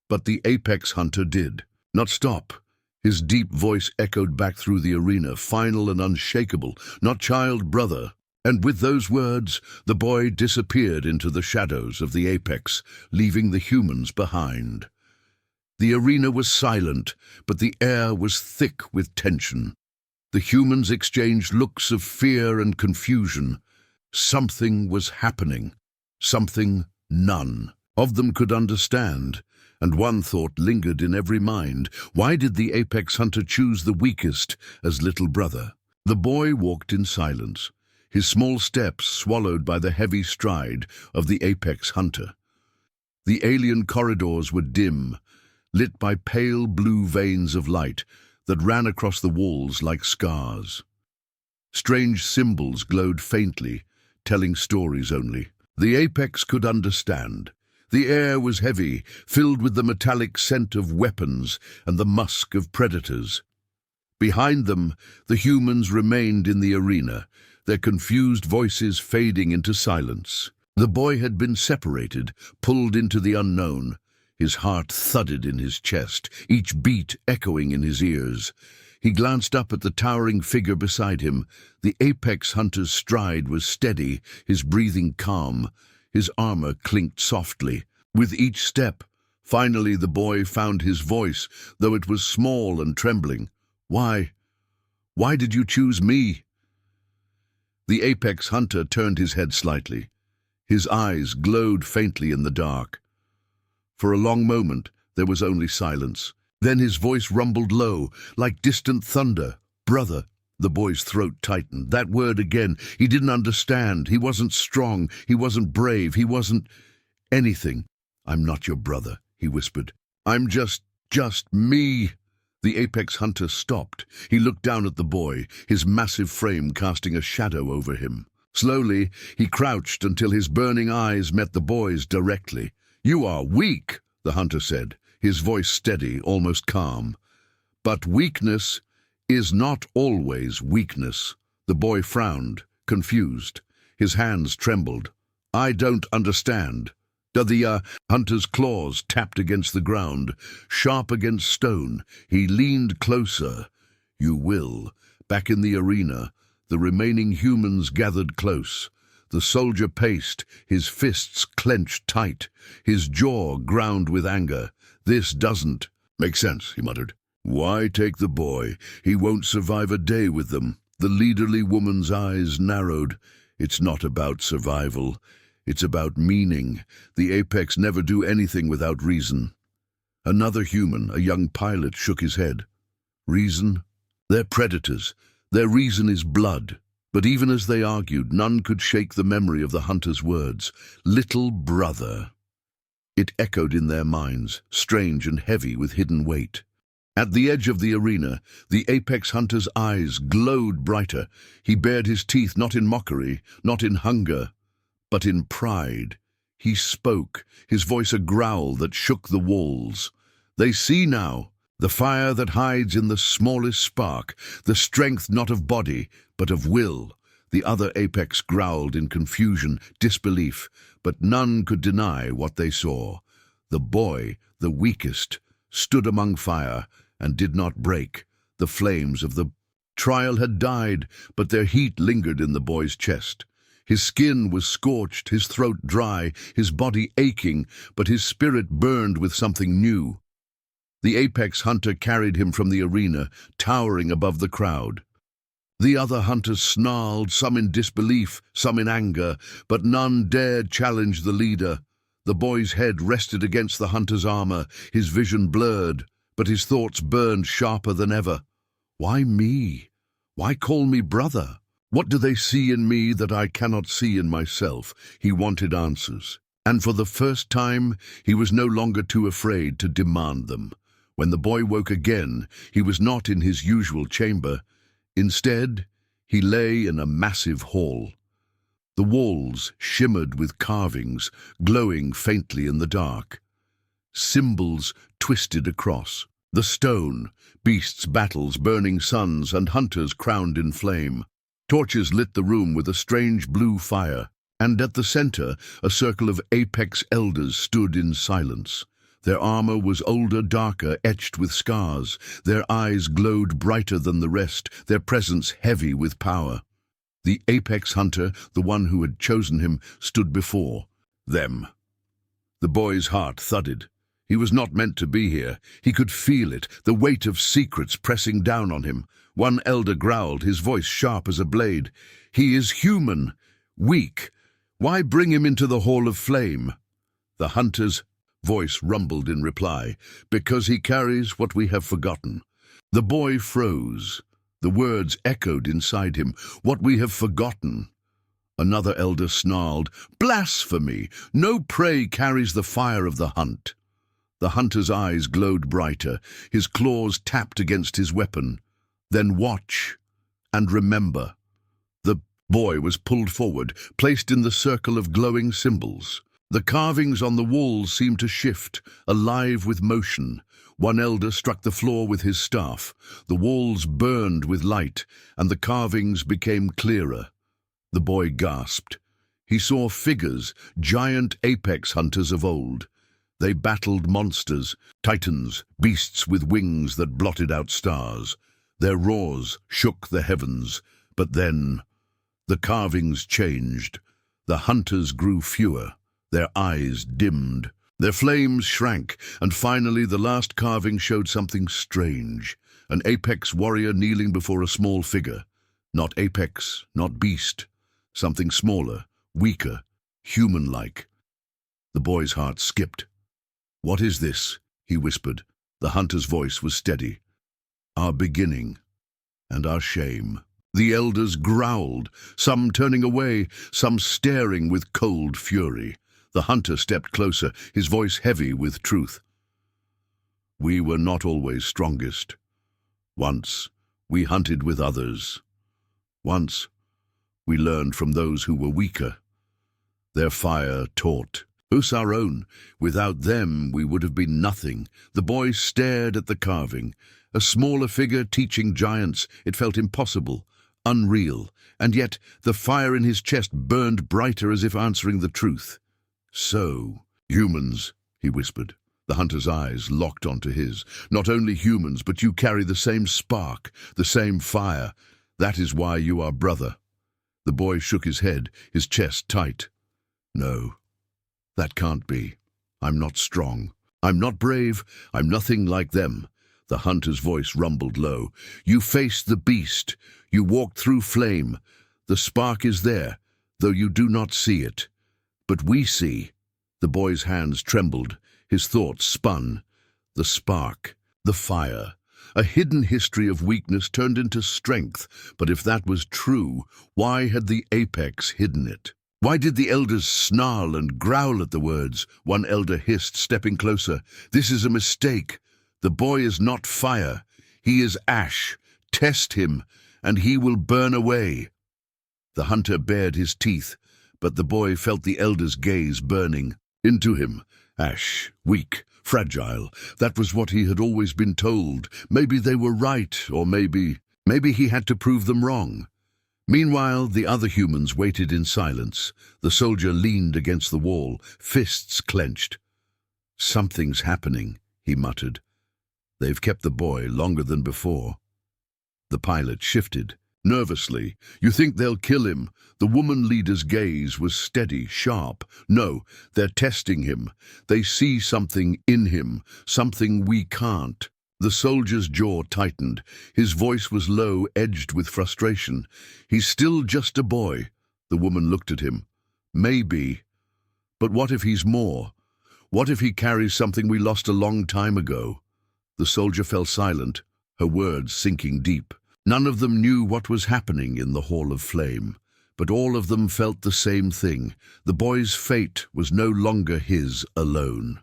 But the apex hunter did not stop. His deep voice echoed back through the arena, final and unshakable. "Not child, brother." And with those words, the boy disappeared into the shadows of the apex, leaving the humans behind. The arena was silent, but the air was thick with tension. The humans exchanged looks of fear and confusion. Something was happening, something none of them could understand. And one thought lingered in every mind. Why did the apex hunter choose the weakest as little brother? The boy walked in silence, his small steps swallowed by the heavy stride of the apex hunter. The alien corridors were dim, lit by pale blue veins of light that ran across the walls like scars. Strange symbols glowed faintly, telling stories only. The apex could understand. The air was heavy, filled with the metallic scent of weapons and the musk of predators. Behind them, the humans remained in the arena, their confused voices fading into silence. The boy had been separated, pulled into the unknown. His heart thudded in his chest, each beat echoing in his ears. He glanced up at the towering figure beside him. The apex hunter's stride was steady, his breathing calm. His armor clinked softly. With each step, finally the boy found his voice, though it was small and trembling. "Why? Why did you choose me?" The apex hunter turned his head slightly. His eyes glowed faintly in the dark. For a long moment, there was only silence. Then his voice rumbled low, like distant thunder. "Brother." The boy's throat tightened. That word again. He didn't understand. He wasn't strong. He wasn't brave. He wasn't anything. "I'm not your brother," he whispered. "I'm just me." The apex hunter stopped. He looked down at the boy, his massive frame casting a shadow over him. Slowly, he crouched until his burning eyes met the boy's directly. "You are weak," the hunter said, his voice steady, almost calm. "But weakness is not always weakness." The boy frowned, confused. His hands trembled. "I don't understand." The hunter's claws tapped against the ground, sharp against stone. He leaned closer. "You will." Back in the arena, the remaining humans gathered close. The soldier paced, his fists clenched tight, his jaw ground with anger. "This doesn't make sense," he muttered. "Why take the boy? He won't survive a day with them." The leaderly woman's eyes narrowed. "It's not about survival. It's about meaning. The apex never do anything without reason." Another human, a young pilot, shook his head. "Reason? They're predators. Their reason is blood." But even as they argued, none could shake the memory of the hunter's words. "Little brother." It echoed in their minds, strange and heavy with hidden weight. At the edge of the arena, the apex hunter's eyes glowed brighter. He bared his teeth not in mockery, not in hunger, but in pride. He spoke, his voice a growl that shook the walls. "They see now. The fire that hides in the smallest spark, the strength not of body, but of will. The other apex growled in confusion, disbelief, but none could deny what they saw. The boy, the weakest, stood among fire and did not break. The flames of the trial had died, but their heat lingered in the boy's chest. His skin was scorched, his throat dry, his body aching, but his spirit burned with something new. The apex hunter carried him from the arena, towering above the crowd. The other hunters snarled, some in disbelief, some in anger, but none dared challenge the leader. The boy's head rested against the hunter's armor, his vision blurred, but his thoughts burned sharper than ever. Why me? Why call me brother? What do they see in me that I cannot see in myself? He wanted answers, and for the first time he was no longer too afraid to demand them. When the boy woke again, he was not in his usual chamber. Instead, he lay in a massive hall. The walls shimmered with carvings, glowing faintly in the dark. Symbols twisted across. The stone, beasts' battles, burning suns, and hunters crowned in flame. Torches lit the room with a strange blue fire, and at the center, a circle of apex elders stood in silence. Their armor was older, darker, etched with scars. Their eyes glowed brighter than the rest, their presence heavy with power. The apex hunter, the one who had chosen him, stood before them. The boy's heart thudded. He was not meant to be here. He could feel it, the weight of secrets pressing down on him. One elder growled, his voice sharp as a blade. "He is human, weak. Why bring him into the Hall of Flame?" The hunter's voice rumbled in reply, "Because he carries what we have forgotten." The boy froze. The words echoed inside him, "What we have forgotten." Another elder snarled, "Blasphemy! No prey carries the fire of the hunt." The hunter's eyes glowed brighter, his claws tapped against his weapon. "Then watch and remember." The boy was pulled forward, placed in the circle of glowing symbols. The carvings on the walls seemed to shift, alive with motion. One elder struck the floor with his staff. The walls burned with light, and the carvings became clearer. The boy gasped. He saw figures, giant apex hunters of old. They battled monsters, titans, beasts with wings that blotted out stars. Their roars shook the heavens, but then the carvings changed. The hunters grew fewer. Their eyes dimmed. Their flames shrank, and finally the last carving showed something strange. An apex warrior kneeling before a small figure. Not apex, not beast. Something smaller, weaker, human-like. The boy's heart skipped. "What is this?" he whispered. The hunter's voice was steady. "Our beginning, and our shame." The elders growled, some turning away, some staring with cold fury. The hunter stepped closer, his voice heavy with truth. "We were not always strongest. Once, we hunted with others. Once, we learned from those who were weaker. Their fire taught us our own. Without them, we would have been nothing." The boy stared at the carving. A smaller figure teaching giants. It felt impossible, unreal, and yet the fire in his chest burned brighter as if answering the truth. "So, humans," he whispered. The hunter's eyes locked onto his. "Not only humans, but you carry the same spark, the same fire. That is why you are brother." The boy shook his head, his chest tight. "No, that can't be. I'm not strong. I'm not brave. I'm nothing like them." The hunter's voice rumbled low. "You faced the beast. You walked through flame. The spark is there, though you do not see it. But we see." The boy's hands trembled. His thoughts spun. The spark, the fire, a hidden history of weakness turned into strength. But if that was true, why had the apex hidden it? Why did the elders snarl and growl at the words? One elder hissed, stepping closer. "This is a mistake. The boy is not fire. He is ash. Test him, and he will burn away." The hunter bared his teeth, but the boy felt the elder's gaze burning into him. Ash, weak, fragile. That was what he had always been told. Maybe they were right, or maybe he had to prove them wrong. Meanwhile, the other humans waited in silence. The soldier leaned against the wall, fists clenched. "Something's happening," he muttered. "They've kept the boy longer than before." The pilot shifted. Nervously, "You think they'll kill him?" The woman leader's gaze was steady, sharp. "No, they're testing him. They see something in him, something we can't." The soldier's jaw tightened. His voice was low, edged with frustration. "He's still just a boy." The woman looked at him. "Maybe. But what if he's more? What if he carries something we lost a long time ago?" The soldier fell silent, her words sinking deep. None of them knew what was happening in the Hall of Flame, but all of them felt the same thing. The boy's fate was no longer his alone.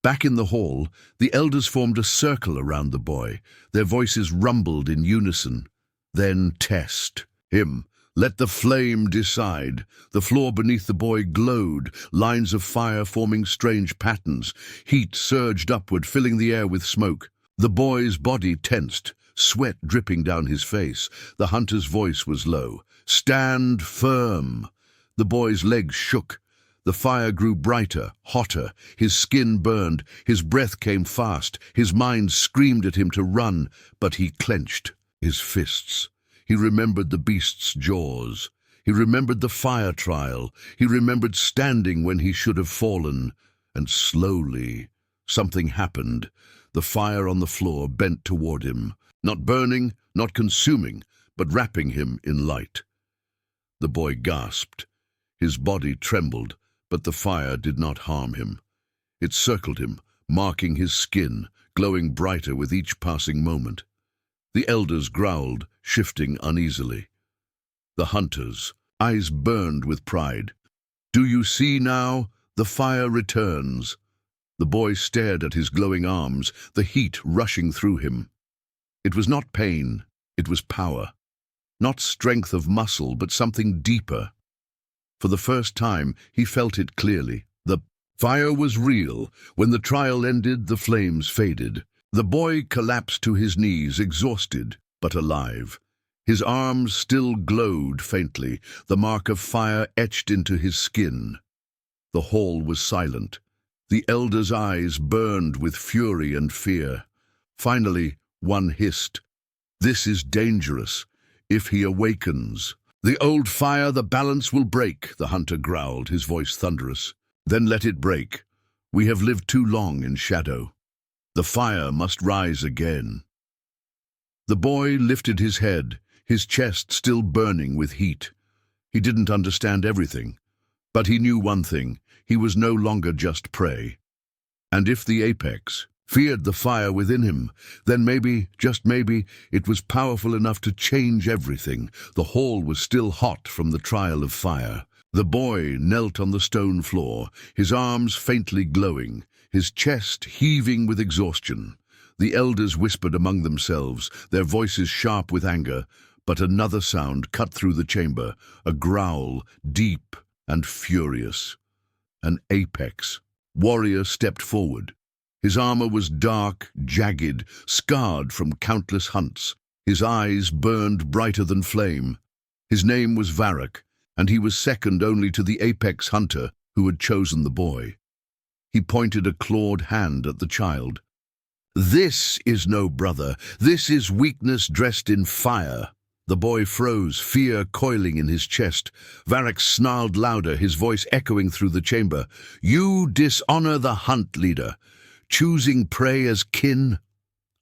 Back in the hall, the elders formed a circle around the boy. Their voices rumbled in unison. "Then test him. Let the flame decide." The floor beneath the boy glowed, lines of fire forming strange patterns. Heat surged upward, filling the air with smoke. The boy's body tensed, sweat dripping down his face. The hunter's voice was low. "Stand firm." The boy's legs shook. The fire grew brighter, hotter. His skin burned. His breath came fast. His mind screamed at him to run, but he clenched his fists. He remembered the beast's jaws. He remembered the fire trial. He remembered standing when he should have fallen. And slowly, something happened. The fire on the floor bent toward him, not burning, not consuming, but wrapping him in light. The boy gasped. His body trembled, but the fire did not harm him. It circled him, marking his skin, glowing brighter with each passing moment. The elders growled, shifting uneasily. The hunter's eyes burned with pride. "Do you see now? The fire returns." The boy stared at his glowing arms, the heat rushing through him. It was not pain, it was power. Not strength of muscle, but something deeper. For the first time, he felt it clearly. The fire was real. When the trial ended, the flames faded. The boy collapsed to his knees, exhausted, but alive. His arms still glowed faintly, the mark of fire etched into his skin. The hall was silent. The elder's eyes burned with fury and fear. Finally, one hissed, "This is dangerous. If he awakens." "The old fire, the balance will break," the hunter growled, his voice thunderous. "Then let it break. We have lived too long in shadow. The fire must rise again." The boy lifted his head, his chest still burning with heat. He didn't understand everything, but he knew one thing: he was no longer just prey. And if the apex feared the fire within him, then maybe, just maybe, it was powerful enough to change everything. The hall was still hot from the trial of fire. The boy knelt on the stone floor, his arms faintly glowing, his chest heaving with exhaustion. The elders whispered among themselves, their voices sharp with anger, but another sound cut through the chamber, a growl, deep and furious. An apex warrior stepped forward. His armor was dark, jagged, scarred from countless hunts. His eyes burned brighter than flame. His name was Varak, and he was second only to the apex hunter who had chosen the boy. He pointed a clawed hand at the child. "This is no brother. This is weakness dressed in fire." The boy froze, fear coiling in his chest. Varak snarled louder, his voice echoing through the chamber. "You dishonor the hunt leader, choosing prey as kin,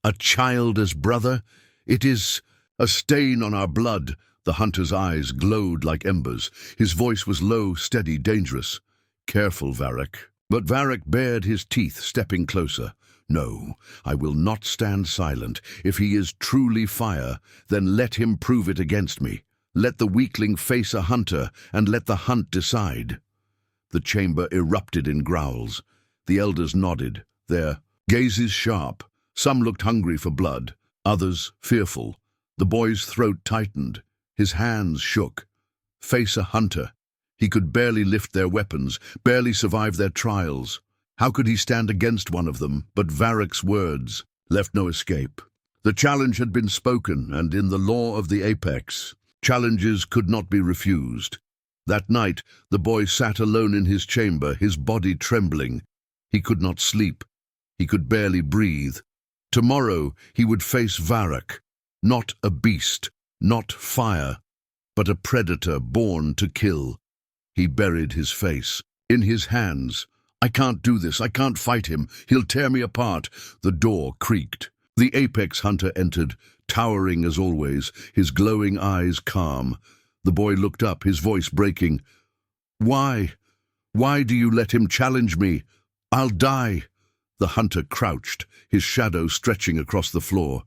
a child as brother. It is a stain on our blood." The hunter's eyes glowed like embers. His voice was low, steady, dangerous. "Careful, Varak." But Varak bared his teeth, stepping closer. "No, I will not stand silent. If he is truly fire, then let him prove it against me. Let the weakling face a hunter, and let the hunt decide." The chamber erupted in growls. The elders nodded, their gazes sharp. Some looked hungry for blood, others fearful. The boy's throat tightened. His hands shook. Face a hunter. He could barely lift their weapons, barely survive their trials. How could he stand against one of them? But Varak's words left no escape. The challenge had been spoken, and in the law of the apex, challenges could not be refused. That night, the boy sat alone in his chamber, his body trembling. He could not sleep. He could barely breathe. Tomorrow he would face Varak, not a beast, not fire, but a predator born to kill. He buried his face in his hands. I can't do this. I can't fight him. He'll tear me apart. The door creaked. The apex hunter entered, towering as always, his glowing eyes calm. The boy looked up, his voice breaking. Why? Why do you let him challenge me? I'll die. The hunter crouched, his shadow stretching across the floor.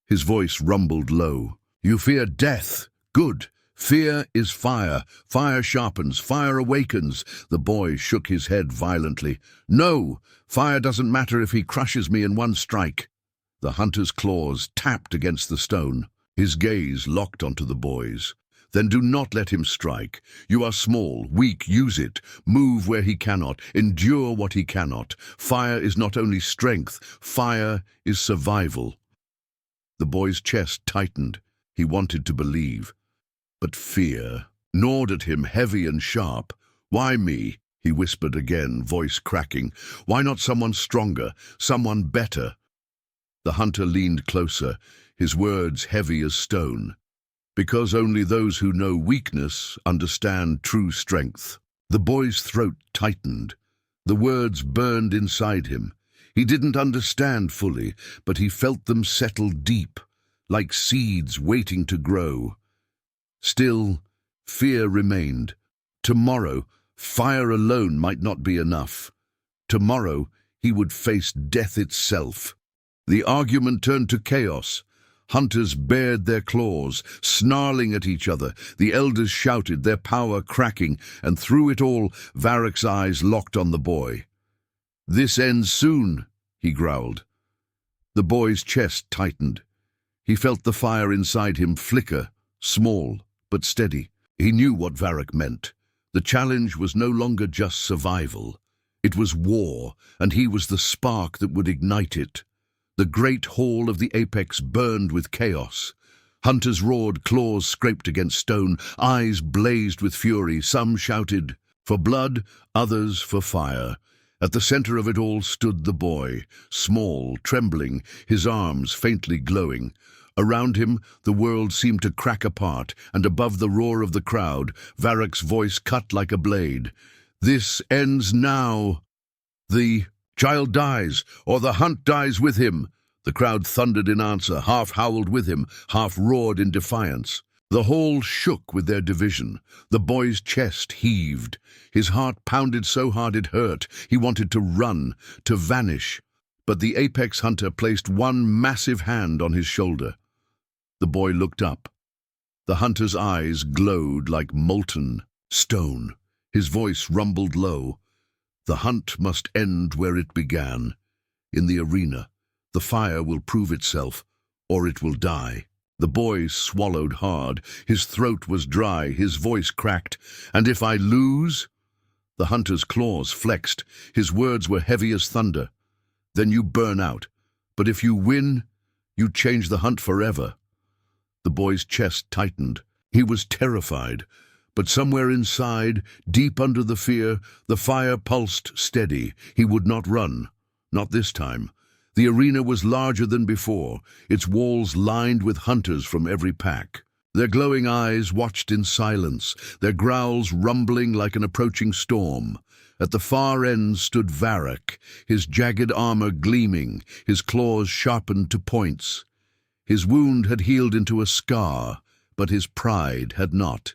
His voice rumbled low. You fear death. Good. Fear is fire. Fire sharpens. Fire awakens. The boy shook his head violently. No, fire doesn't matter if he crushes me in one strike. The hunter's claws tapped against the stone. His gaze locked onto the boy's. Then do not let him strike. You are small, weak, use it. Move where he cannot, endure what he cannot. Fire is not only strength, fire is survival. The boy's chest tightened. He wanted to believe. But fear gnawed at him heavy and sharp. Why me? He whispered again, voice cracking. Why not someone stronger, someone better? The hunter leaned closer, his words heavy as stone. Because only those who know weakness understand true strength. The boy's throat tightened. The words burned inside him. He didn't understand fully, but he felt them settle deep, like seeds waiting to grow. Still, fear remained. Tomorrow, fire alone might not be enough. Tomorrow, he would face death itself. The argument turned to chaos. Hunters bared their claws, snarling at each other. The elders shouted, their power cracking, and through it all, Varak's eyes locked on the boy. This ends soon, he growled. The boy's chest tightened. He felt the fire inside him flicker, small but steady. He knew what Varak meant. The challenge was no longer just survival. It was war, and he was the spark that would ignite it. The great hall of the apex burned with chaos. Hunters roared, claws scraped against stone, eyes blazed with fury. Some shouted for blood, others for fire. At the center of it all stood the boy, small, trembling, his arms faintly glowing. Around him, the world seemed to crack apart, and above the roar of the crowd, Varak's voice cut like a blade. This ends now. The child dies, or the hunt dies with him. The crowd thundered in answer, half howled with him, half roared in defiance. The hall shook with their division. The boy's chest heaved. His heart pounded so hard it hurt. He wanted to run, to vanish. But the apex hunter placed one massive hand on his shoulder. The boy looked up. The hunter's eyes glowed like molten stone. His voice rumbled low. The hunt must end where it began. In the arena, the fire will prove itself, or it will die. The boy swallowed hard. His throat was dry, his voice cracked. And if I lose? The hunter's claws flexed. His words were heavy as thunder. Then you burn out. But if you win, you change the hunt forever. The boy's chest tightened. He was terrified. But somewhere inside, deep under the fear, the fire pulsed steady. He would not run. Not this time. The arena was larger than before, its walls lined with hunters from every pack. Their glowing eyes watched in silence, their growls rumbling like an approaching storm. At the far end stood Varak, his jagged armor gleaming, his claws sharpened to points. His wound had healed into a scar, but his pride had not.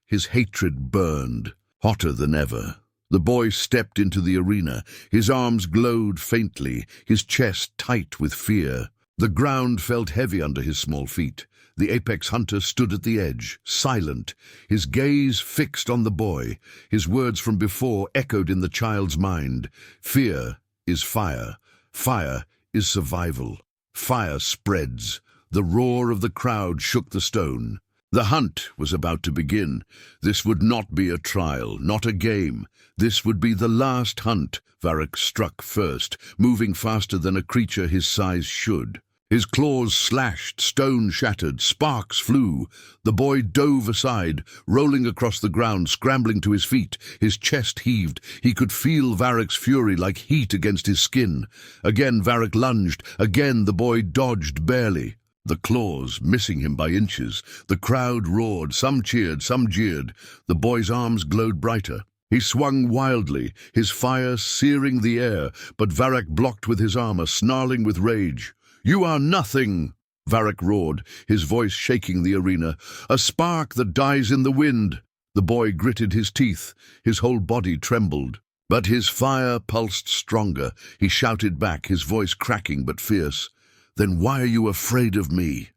His hatred burned, hotter than ever. The boy stepped into the arena. His arms glowed faintly, his chest tight with fear. The ground felt heavy under his small feet. The apex hunter stood at the edge, silent, his gaze fixed on the boy. His words from before echoed in the child's mind. Fear is fire. Fire is survival. Fire spreads. The roar of the crowd shook the stone. The hunt was about to begin. This would not be a trial, not a game. This would be the last hunt. Varak struck first, moving faster than a creature his size should. His claws slashed, stone shattered, sparks flew. The boy dove aside, rolling across the ground, scrambling to his feet. His chest heaved. He could feel Varak's fury like heat against his skin. Again Varak lunged. Again the boy dodged barely. The claws missing him by inches. The crowd roared. Some cheered, some jeered. The boy's arms glowed brighter. He swung wildly, his fire searing the air, but Varak blocked with his armor, snarling with rage. "You are nothing!" Varak roared, his voice shaking the arena. "A spark that dies in the wind!" The boy gritted his teeth. His whole body trembled. But his fire pulsed stronger. He shouted back, his voice cracking but fierce. "Then why are you afraid of me?"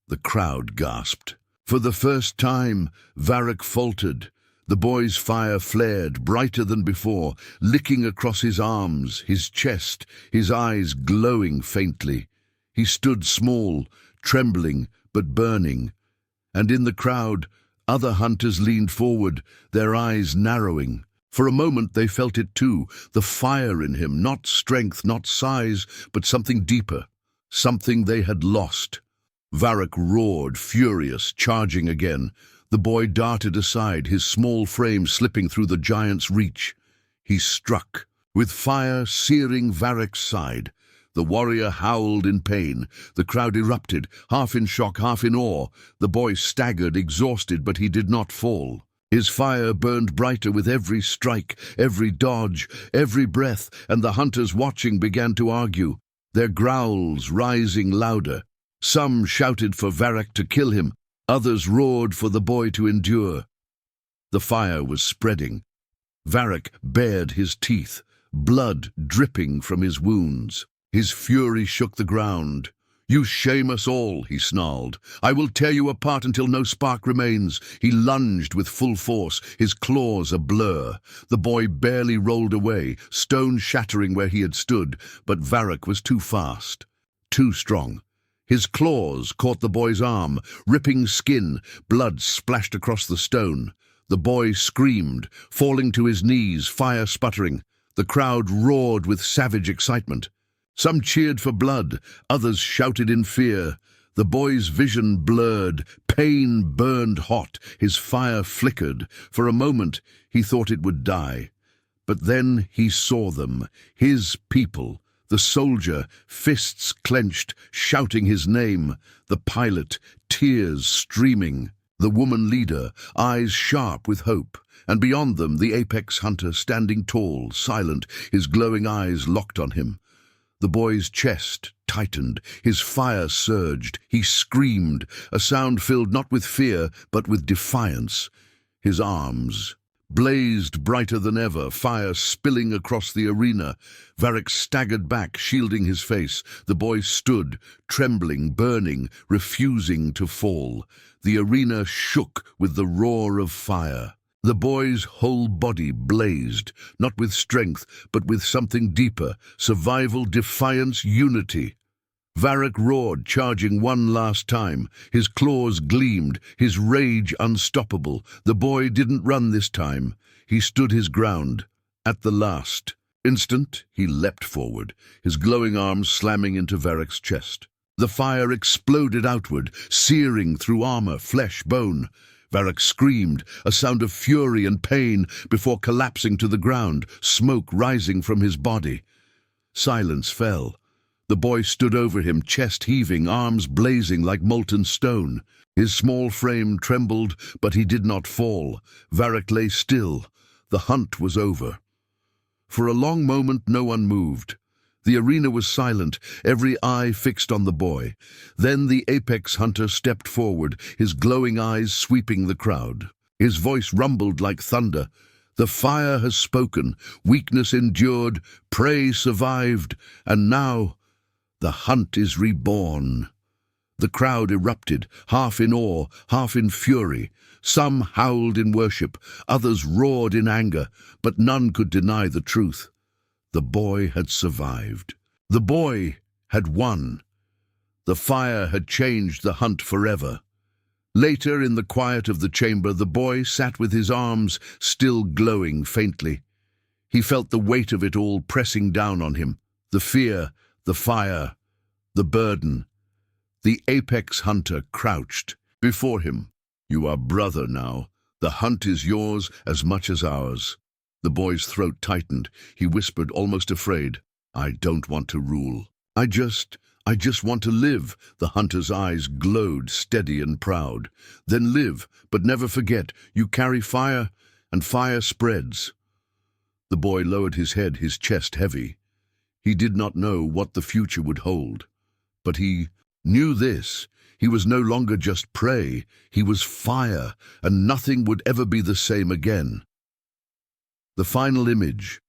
The crowd gasped. For the first time, Varak faltered. The boy's fire flared, brighter than before, licking across his arms, his chest, his eyes glowing faintly. He stood small, trembling, but burning. And in the crowd, other hunters leaned forward, their eyes narrowing. For a moment they felt it too, the fire in him, not strength, not size, but something deeper. Something they had lost. Varak roared, furious, charging again. The boy darted aside, his small frame slipping through the giant's reach. He struck, with fire searing Varak's side. The warrior howled in pain. The crowd erupted, half in shock, half in awe. The boy staggered, exhausted, but he did not fall. His fire burned brighter with every strike, every dodge, every breath, and the hunters watching began to argue, their growls rising louder. Some shouted for Varak to kill him, others roared for the boy to endure. The fire was spreading. Varak bared his teeth, blood dripping from his wounds. His fury shook the ground. "You shame us all," he snarled. "I will tear you apart until no spark remains." He lunged with full force, his claws a blur. The boy barely rolled away, stone shattering where he had stood, but Varak was too fast, too strong. His claws caught the boy's arm, ripping skin. Blood splashed across the stone. The boy screamed, falling to his knees, fire sputtering. The crowd roared with savage excitement. Some cheered for blood, others shouted in fear. The boy's vision blurred, pain burned hot, his fire flickered. For a moment he thought it would die. But then he saw them, his people, the soldier, fists clenched, shouting his name, the pilot, tears streaming, the woman leader, eyes sharp with hope, and beyond them the apex hunter standing tall, silent, his glowing eyes locked on him. The boy's chest tightened, his fire surged, he screamed, a sound filled not with fear, but with defiance. His arms blazed brighter than ever, fire spilling across the arena. Varak staggered back, shielding his face. The boy stood, trembling, burning, refusing to fall. The arena shook with the roar of fire. The boy's whole body blazed, not with strength, but with something deeper, survival, defiance, unity. Varak roared, charging one last time. His claws gleamed, his rage unstoppable. The boy didn't run this time. He stood his ground. At the last instant, he leapt forward, his glowing arms slamming into Varak's chest. The fire exploded outward, searing through armor, flesh, bone. Varak screamed, a sound of fury and pain, before collapsing to the ground, smoke rising from his body. Silence fell. The boy stood over him, chest heaving, arms blazing like molten stone. His small frame trembled, but he did not fall. Varak lay still. The hunt was over. For a long moment no one moved. The arena was silent, every eye fixed on the boy. Then the apex hunter stepped forward, his glowing eyes sweeping the crowd. His voice rumbled like thunder. "The fire has spoken, weakness endured, prey survived, and now the hunt is reborn." The crowd erupted, half in awe, half in fury. Some howled in worship, others roared in anger, but none could deny the truth. The boy had survived. The boy had won. The fire had changed the hunt forever. Later, in the quiet of the chamber, the boy sat with his arms still glowing faintly. He felt the weight of it all pressing down on him, the fear, the fire, the burden. The apex hunter crouched before him. "You are brother now. The hunt is yours as much as ours." The boy's throat tightened. He whispered, almost afraid, "I don't want to rule. I just want to live." The hunter's eyes glowed, steady and proud. "Then live, but never forget, you carry fire, and fire spreads." The boy lowered his head, his chest heavy. He did not know what the future would hold, but he knew this. He was no longer just prey. He was fire, and nothing would ever be the same again. The final image.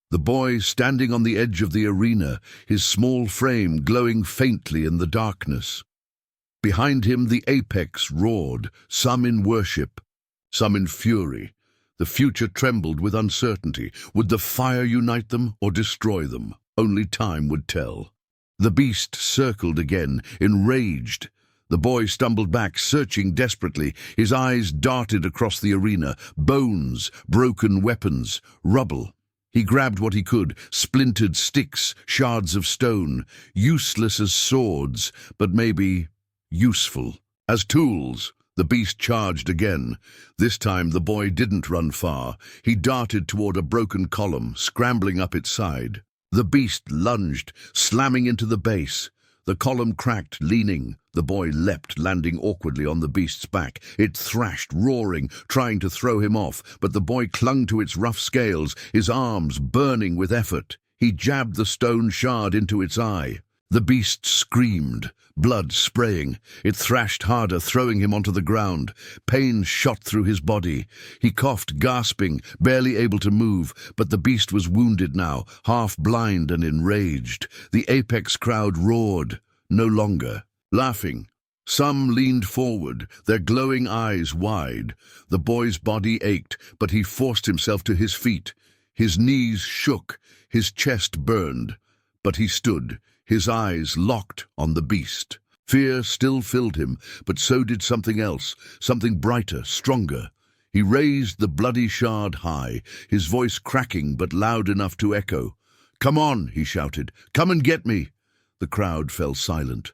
The boy standing on the edge of the arena, his small frame glowing faintly in the darkness. Behind him the apex roared, some in worship, some in fury. The future trembled with uncertainty. Would the fire unite them or destroy them? Only time would tell. The beast circled again, enraged. The boy stumbled back, searching desperately. His eyes darted across the arena. Bones, broken weapons, rubble. He grabbed what he could, splintered sticks, shards of stone, useless as swords, but maybe useful as tools. The beast charged again. This time the boy didn't run far. He darted toward a broken column, scrambling up its side. The beast lunged, slamming into the base. The column cracked, leaning. The boy leapt, landing awkwardly on the beast's back. It thrashed, roaring, trying to throw him off, but the boy clung to its rough scales, his arms burning with effort. He jabbed the stone shard into its eye. The beast screamed, blood spraying. It thrashed harder, throwing him onto the ground. Pain shot through his body. He coughed, gasping, barely able to move, but the beast was wounded now, half blind and enraged. The apex crowd roared, no longer, laughing. Some leaned forward, their glowing eyes wide. The boy's body ached, but he forced himself to his feet. His knees shook, his chest burned, but he stood, his eyes locked on the beast. Fear still filled him, but so did something else, something brighter, stronger. He raised the bloody shard high, his voice cracking but loud enough to echo. "Come on," he shouted. "Come and get me." The crowd fell silent.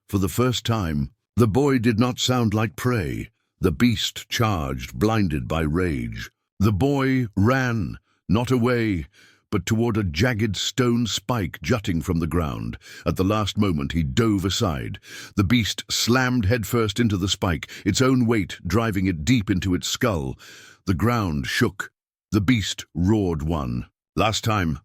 For the first time, the boy did not sound like prey. The beast charged, blinded by rage. The boy ran, not away, but toward a jagged stone spike jutting from the ground. At the last moment he dove aside. The beast slammed headfirst into the spike, its own weight driving it deep into its skull. The ground shook. The beast roared one. Last time,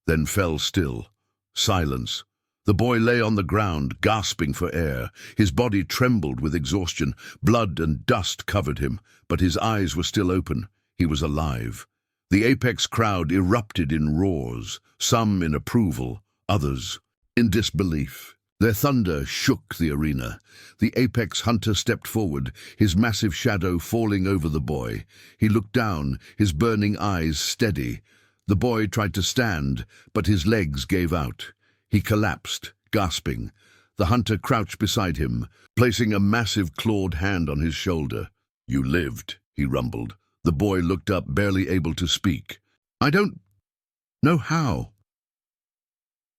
then fell still. Silence. The boy lay on the ground, gasping for air. His body trembled with exhaustion. Blood and dust covered him, but his eyes were still open. He was alive. The apex crowd erupted in roars, some in approval, others in disbelief. Their thunder shook the arena. The apex hunter stepped forward, his massive shadow falling over the boy. He looked down, his burning eyes steady. The boy tried to stand, but his legs gave out. He collapsed, gasping. The hunter crouched beside him, placing a massive clawed hand on his shoulder. "You lived," he rumbled. The boy looked up, barely able to speak. "I don't know how."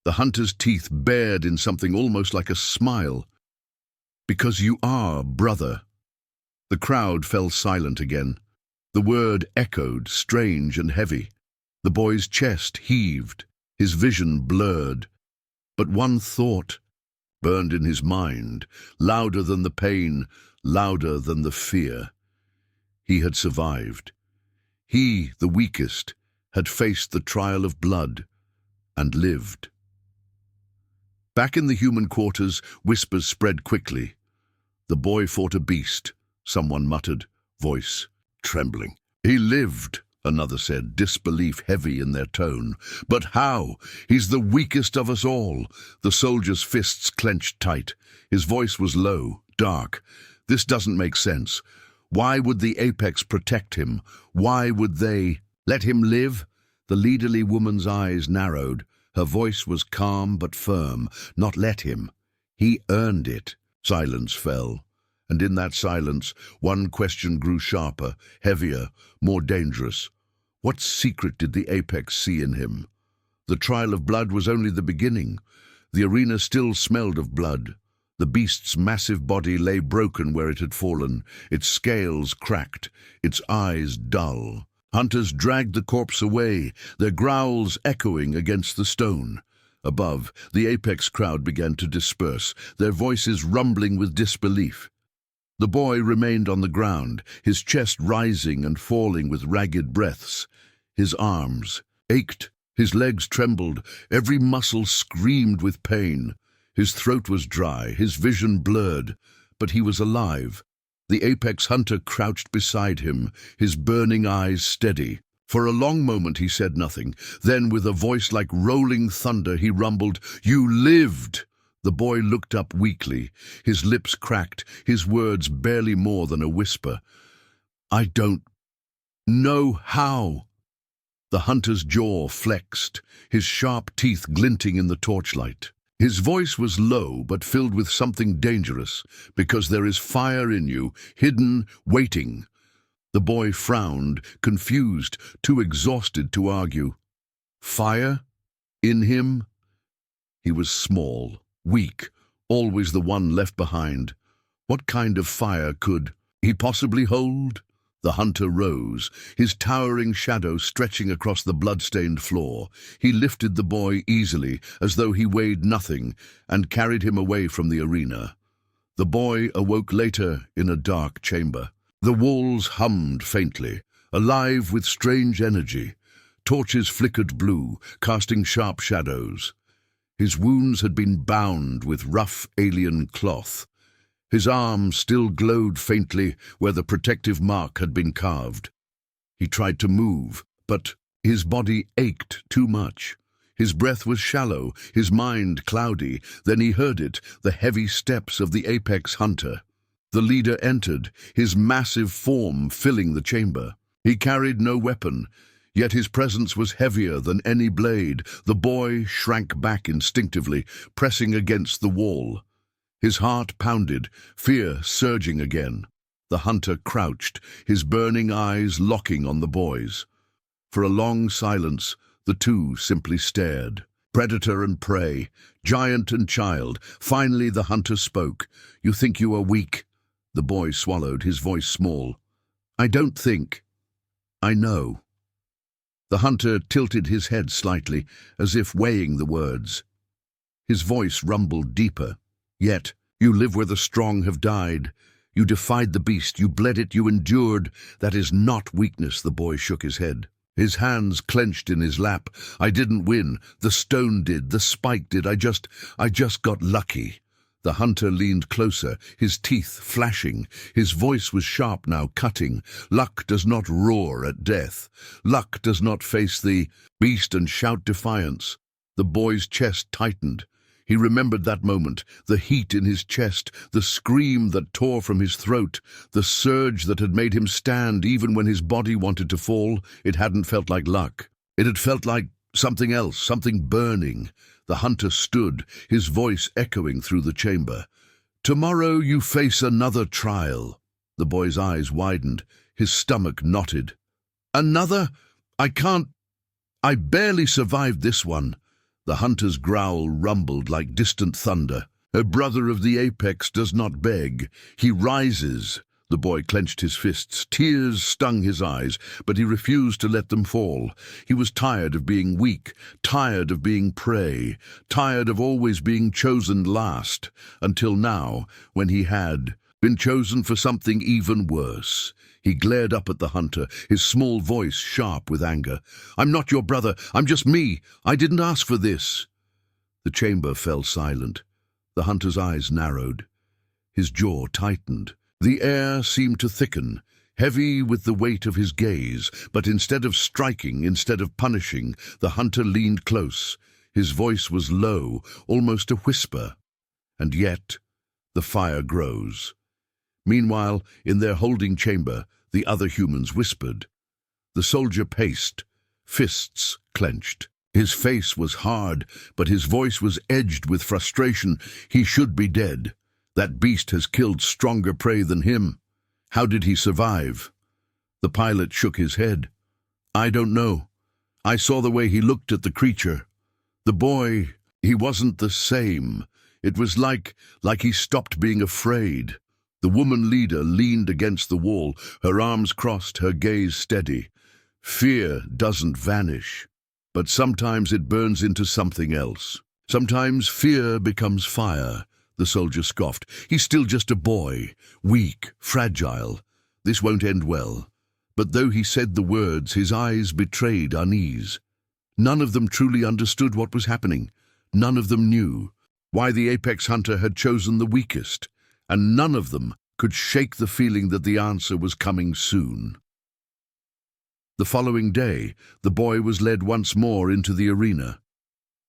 The hunter's teeth bared in something almost like a smile. "Because you are brother." The crowd fell silent again. The word echoed, strange and heavy. The boy's chest heaved, his vision blurred. But one thought burned in his mind, louder than the pain, louder than the fear. He had survived. He, the weakest, had faced the trial of blood and lived. Back in the human quarters, whispers spread quickly. "The boy fought a beast," someone muttered, voice trembling. "He lived," another said, disbelief heavy in their tone. "But how? He's the weakest of us all." The soldier's fists clenched tight. His voice was low, dark. "This doesn't make sense. Why would the apex protect him? Why would they let him live?" The leaderly woman's eyes narrowed. Her voice was calm but firm. "Not let him. He earned it." Silence fell. And in that silence, one question grew sharper, heavier, more dangerous. What secret did the apex see in him? The trial of blood was only the beginning. The arena still smelled of blood. The beast's massive body lay broken where it had fallen, its scales cracked, its eyes dull. Hunters dragged the corpse away, their growls echoing against the stone. Above, the apex crowd began to disperse, their voices rumbling with disbelief. The boy remained on the ground, his chest rising and falling with ragged breaths. His arms ached, his legs trembled, every muscle screamed with pain. His throat was dry, his vision blurred, but he was alive. The apex hunter crouched beside him, his burning eyes steady. For a long moment he said nothing. Then, with a voice like rolling thunder, he rumbled, "You lived!" The boy looked up weakly, his lips cracked, his words barely more than a whisper. "I don't know how." The hunter's jaw flexed, his sharp teeth glinting in the torchlight. His voice was low but filled with something dangerous, because there is fire in you, hidden, waiting. The boy frowned, confused, too exhausted to argue. Fire? In him? He was small, weak, always the one left behind. What kind of fire could he possibly hold? The hunter rose, his towering shadow stretching across the blood-stained floor. He lifted the boy easily, as though he weighed nothing, and carried him away from the arena. The boy awoke later in a dark chamber. The walls hummed faintly, alive with strange energy. Torches flickered blue, casting sharp shadows. His wounds had been bound with rough alien cloth. His arms still glowed faintly where the protective mark had been carved. He tried to move, but his body ached too much. His breath was shallow, his mind cloudy. Then he heard it, the heavy steps of the apex hunter. The leader entered, his massive form filling the chamber. He carried no weapon, yet his presence was heavier than any blade. The boy shrank back instinctively, pressing against the wall. His heart pounded, fear surging again. The hunter crouched, his burning eyes locking on the boy's. For a long silence, the two simply stared. Predator and prey, giant and child. Finally the hunter spoke. "You think you are weak?" The boy swallowed, his voice small. "I don't think. I know." The hunter tilted his head slightly, as if weighing the words. His voice rumbled deeper. "Yet, you live where the strong have died. You defied the beast, you bled it, you endured. That is not weakness." The boy shook his head. His hands clenched in his lap. "I didn't win. The stone did, the spike did. I just got lucky." The hunter leaned closer, his teeth flashing. His voice was sharp now, cutting. "Luck does not roar at death. Luck does not face the beast and shout defiance." The boy's chest tightened. He remembered that moment, the heat in his chest, the scream that tore from his throat, the surge that had made him stand even when his body wanted to fall. It hadn't felt like luck. It had felt like something else, something burning. The hunter stood, his voice echoing through the chamber. "Tomorrow you face another trial." The boy's eyes widened, his stomach knotted. "Another? I barely survived this one." The hunter's growl rumbled like distant thunder. "A brother of the apex does not beg. He rises." The boy clenched his fists. Tears stung his eyes, but he refused to let them fall. He was tired of being weak, tired of being prey, tired of always being chosen last, until now, when he had been chosen for something even worse. He glared up at the hunter, his small voice sharp with anger. "I'm not your brother. I'm just me. I didn't ask for this." The chamber fell silent. The hunter's eyes narrowed. His jaw tightened. The air seemed to thicken, heavy with the weight of his gaze, but instead of striking, instead of punishing, the hunter leaned close. His voice was low, almost a whisper. And yet, the fire grows. Meanwhile, in their holding chamber, the other humans whispered. The soldier paced, fists clenched. His face was hard, but his voice was edged with frustration. He should be dead. That beast has killed stronger prey than him. How did he survive? The pilot shook his head. I don't know. I saw the way he looked at the creature. The boy, he wasn't the same. It was like he stopped being afraid. The woman leader leaned against the wall, her arms crossed, her gaze steady. Fear doesn't vanish, but sometimes it burns into something else. Sometimes fear becomes fire, the soldier scoffed. He's still just a boy, weak, fragile. This won't end well. But though he said the words, his eyes betrayed unease. None of them truly understood what was happening. None of them knew why the apex hunter had chosen the weakest, and none of them could shake the feeling that the answer was coming soon. The following day, the boy was led once more into the arena.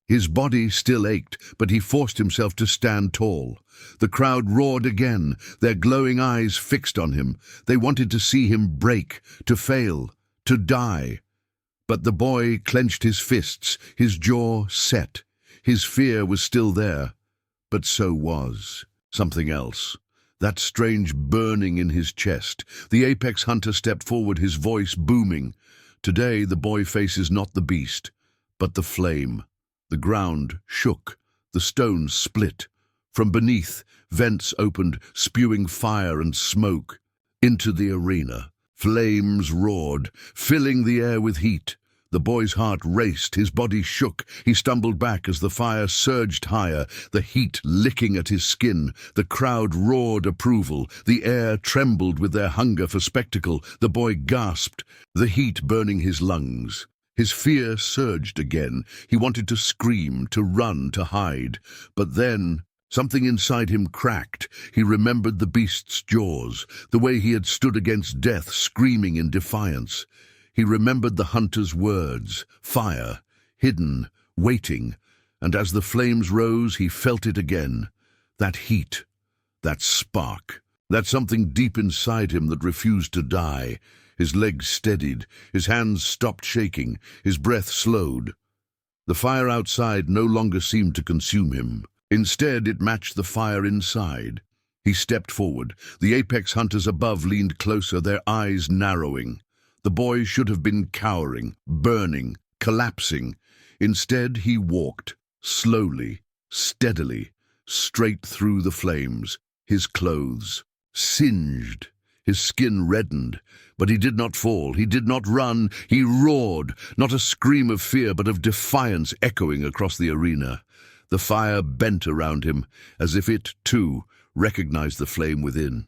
His body still ached, but he forced himself to stand tall. The crowd roared again, their glowing eyes fixed on him. They wanted to see him break, to fail, to die. But the boy clenched his fists, his jaw set. His fear was still there, but so was something else. That strange burning in his chest. The apex hunter stepped forward, his voice booming. Today the boy faces not the beast, but the flame. The ground shook, the stones split. From beneath, vents opened, spewing fire and smoke. Into the arena, flames roared, filling the air with heat. The boy's heart raced, his body shook. He stumbled back as the fire surged higher, the heat licking at his skin. The crowd roared approval. The air trembled with their hunger for spectacle. The boy gasped, the heat burning his lungs. His fear surged again. He wanted to scream, to run, to hide. But then something inside him cracked. He remembered the beast's jaws, the way he had stood against death, screaming in defiance. He remembered the hunter's words, fire, hidden, waiting, and as the flames rose, he felt it again. That heat, that spark, that something deep inside him that refused to die. His legs steadied, his hands stopped shaking, his breath slowed. The fire outside no longer seemed to consume him. Instead, it matched the fire inside. He stepped forward. The apex hunters above leaned closer, their eyes narrowing. The boy should have been cowering, burning, collapsing. Instead, he walked, slowly, steadily, straight through the flames, his clothes singed, his skin reddened. But he did not fall, he did not run, he roared, not a scream of fear but of defiance echoing across the arena. The fire bent around him, as if it, too, recognized the flame within.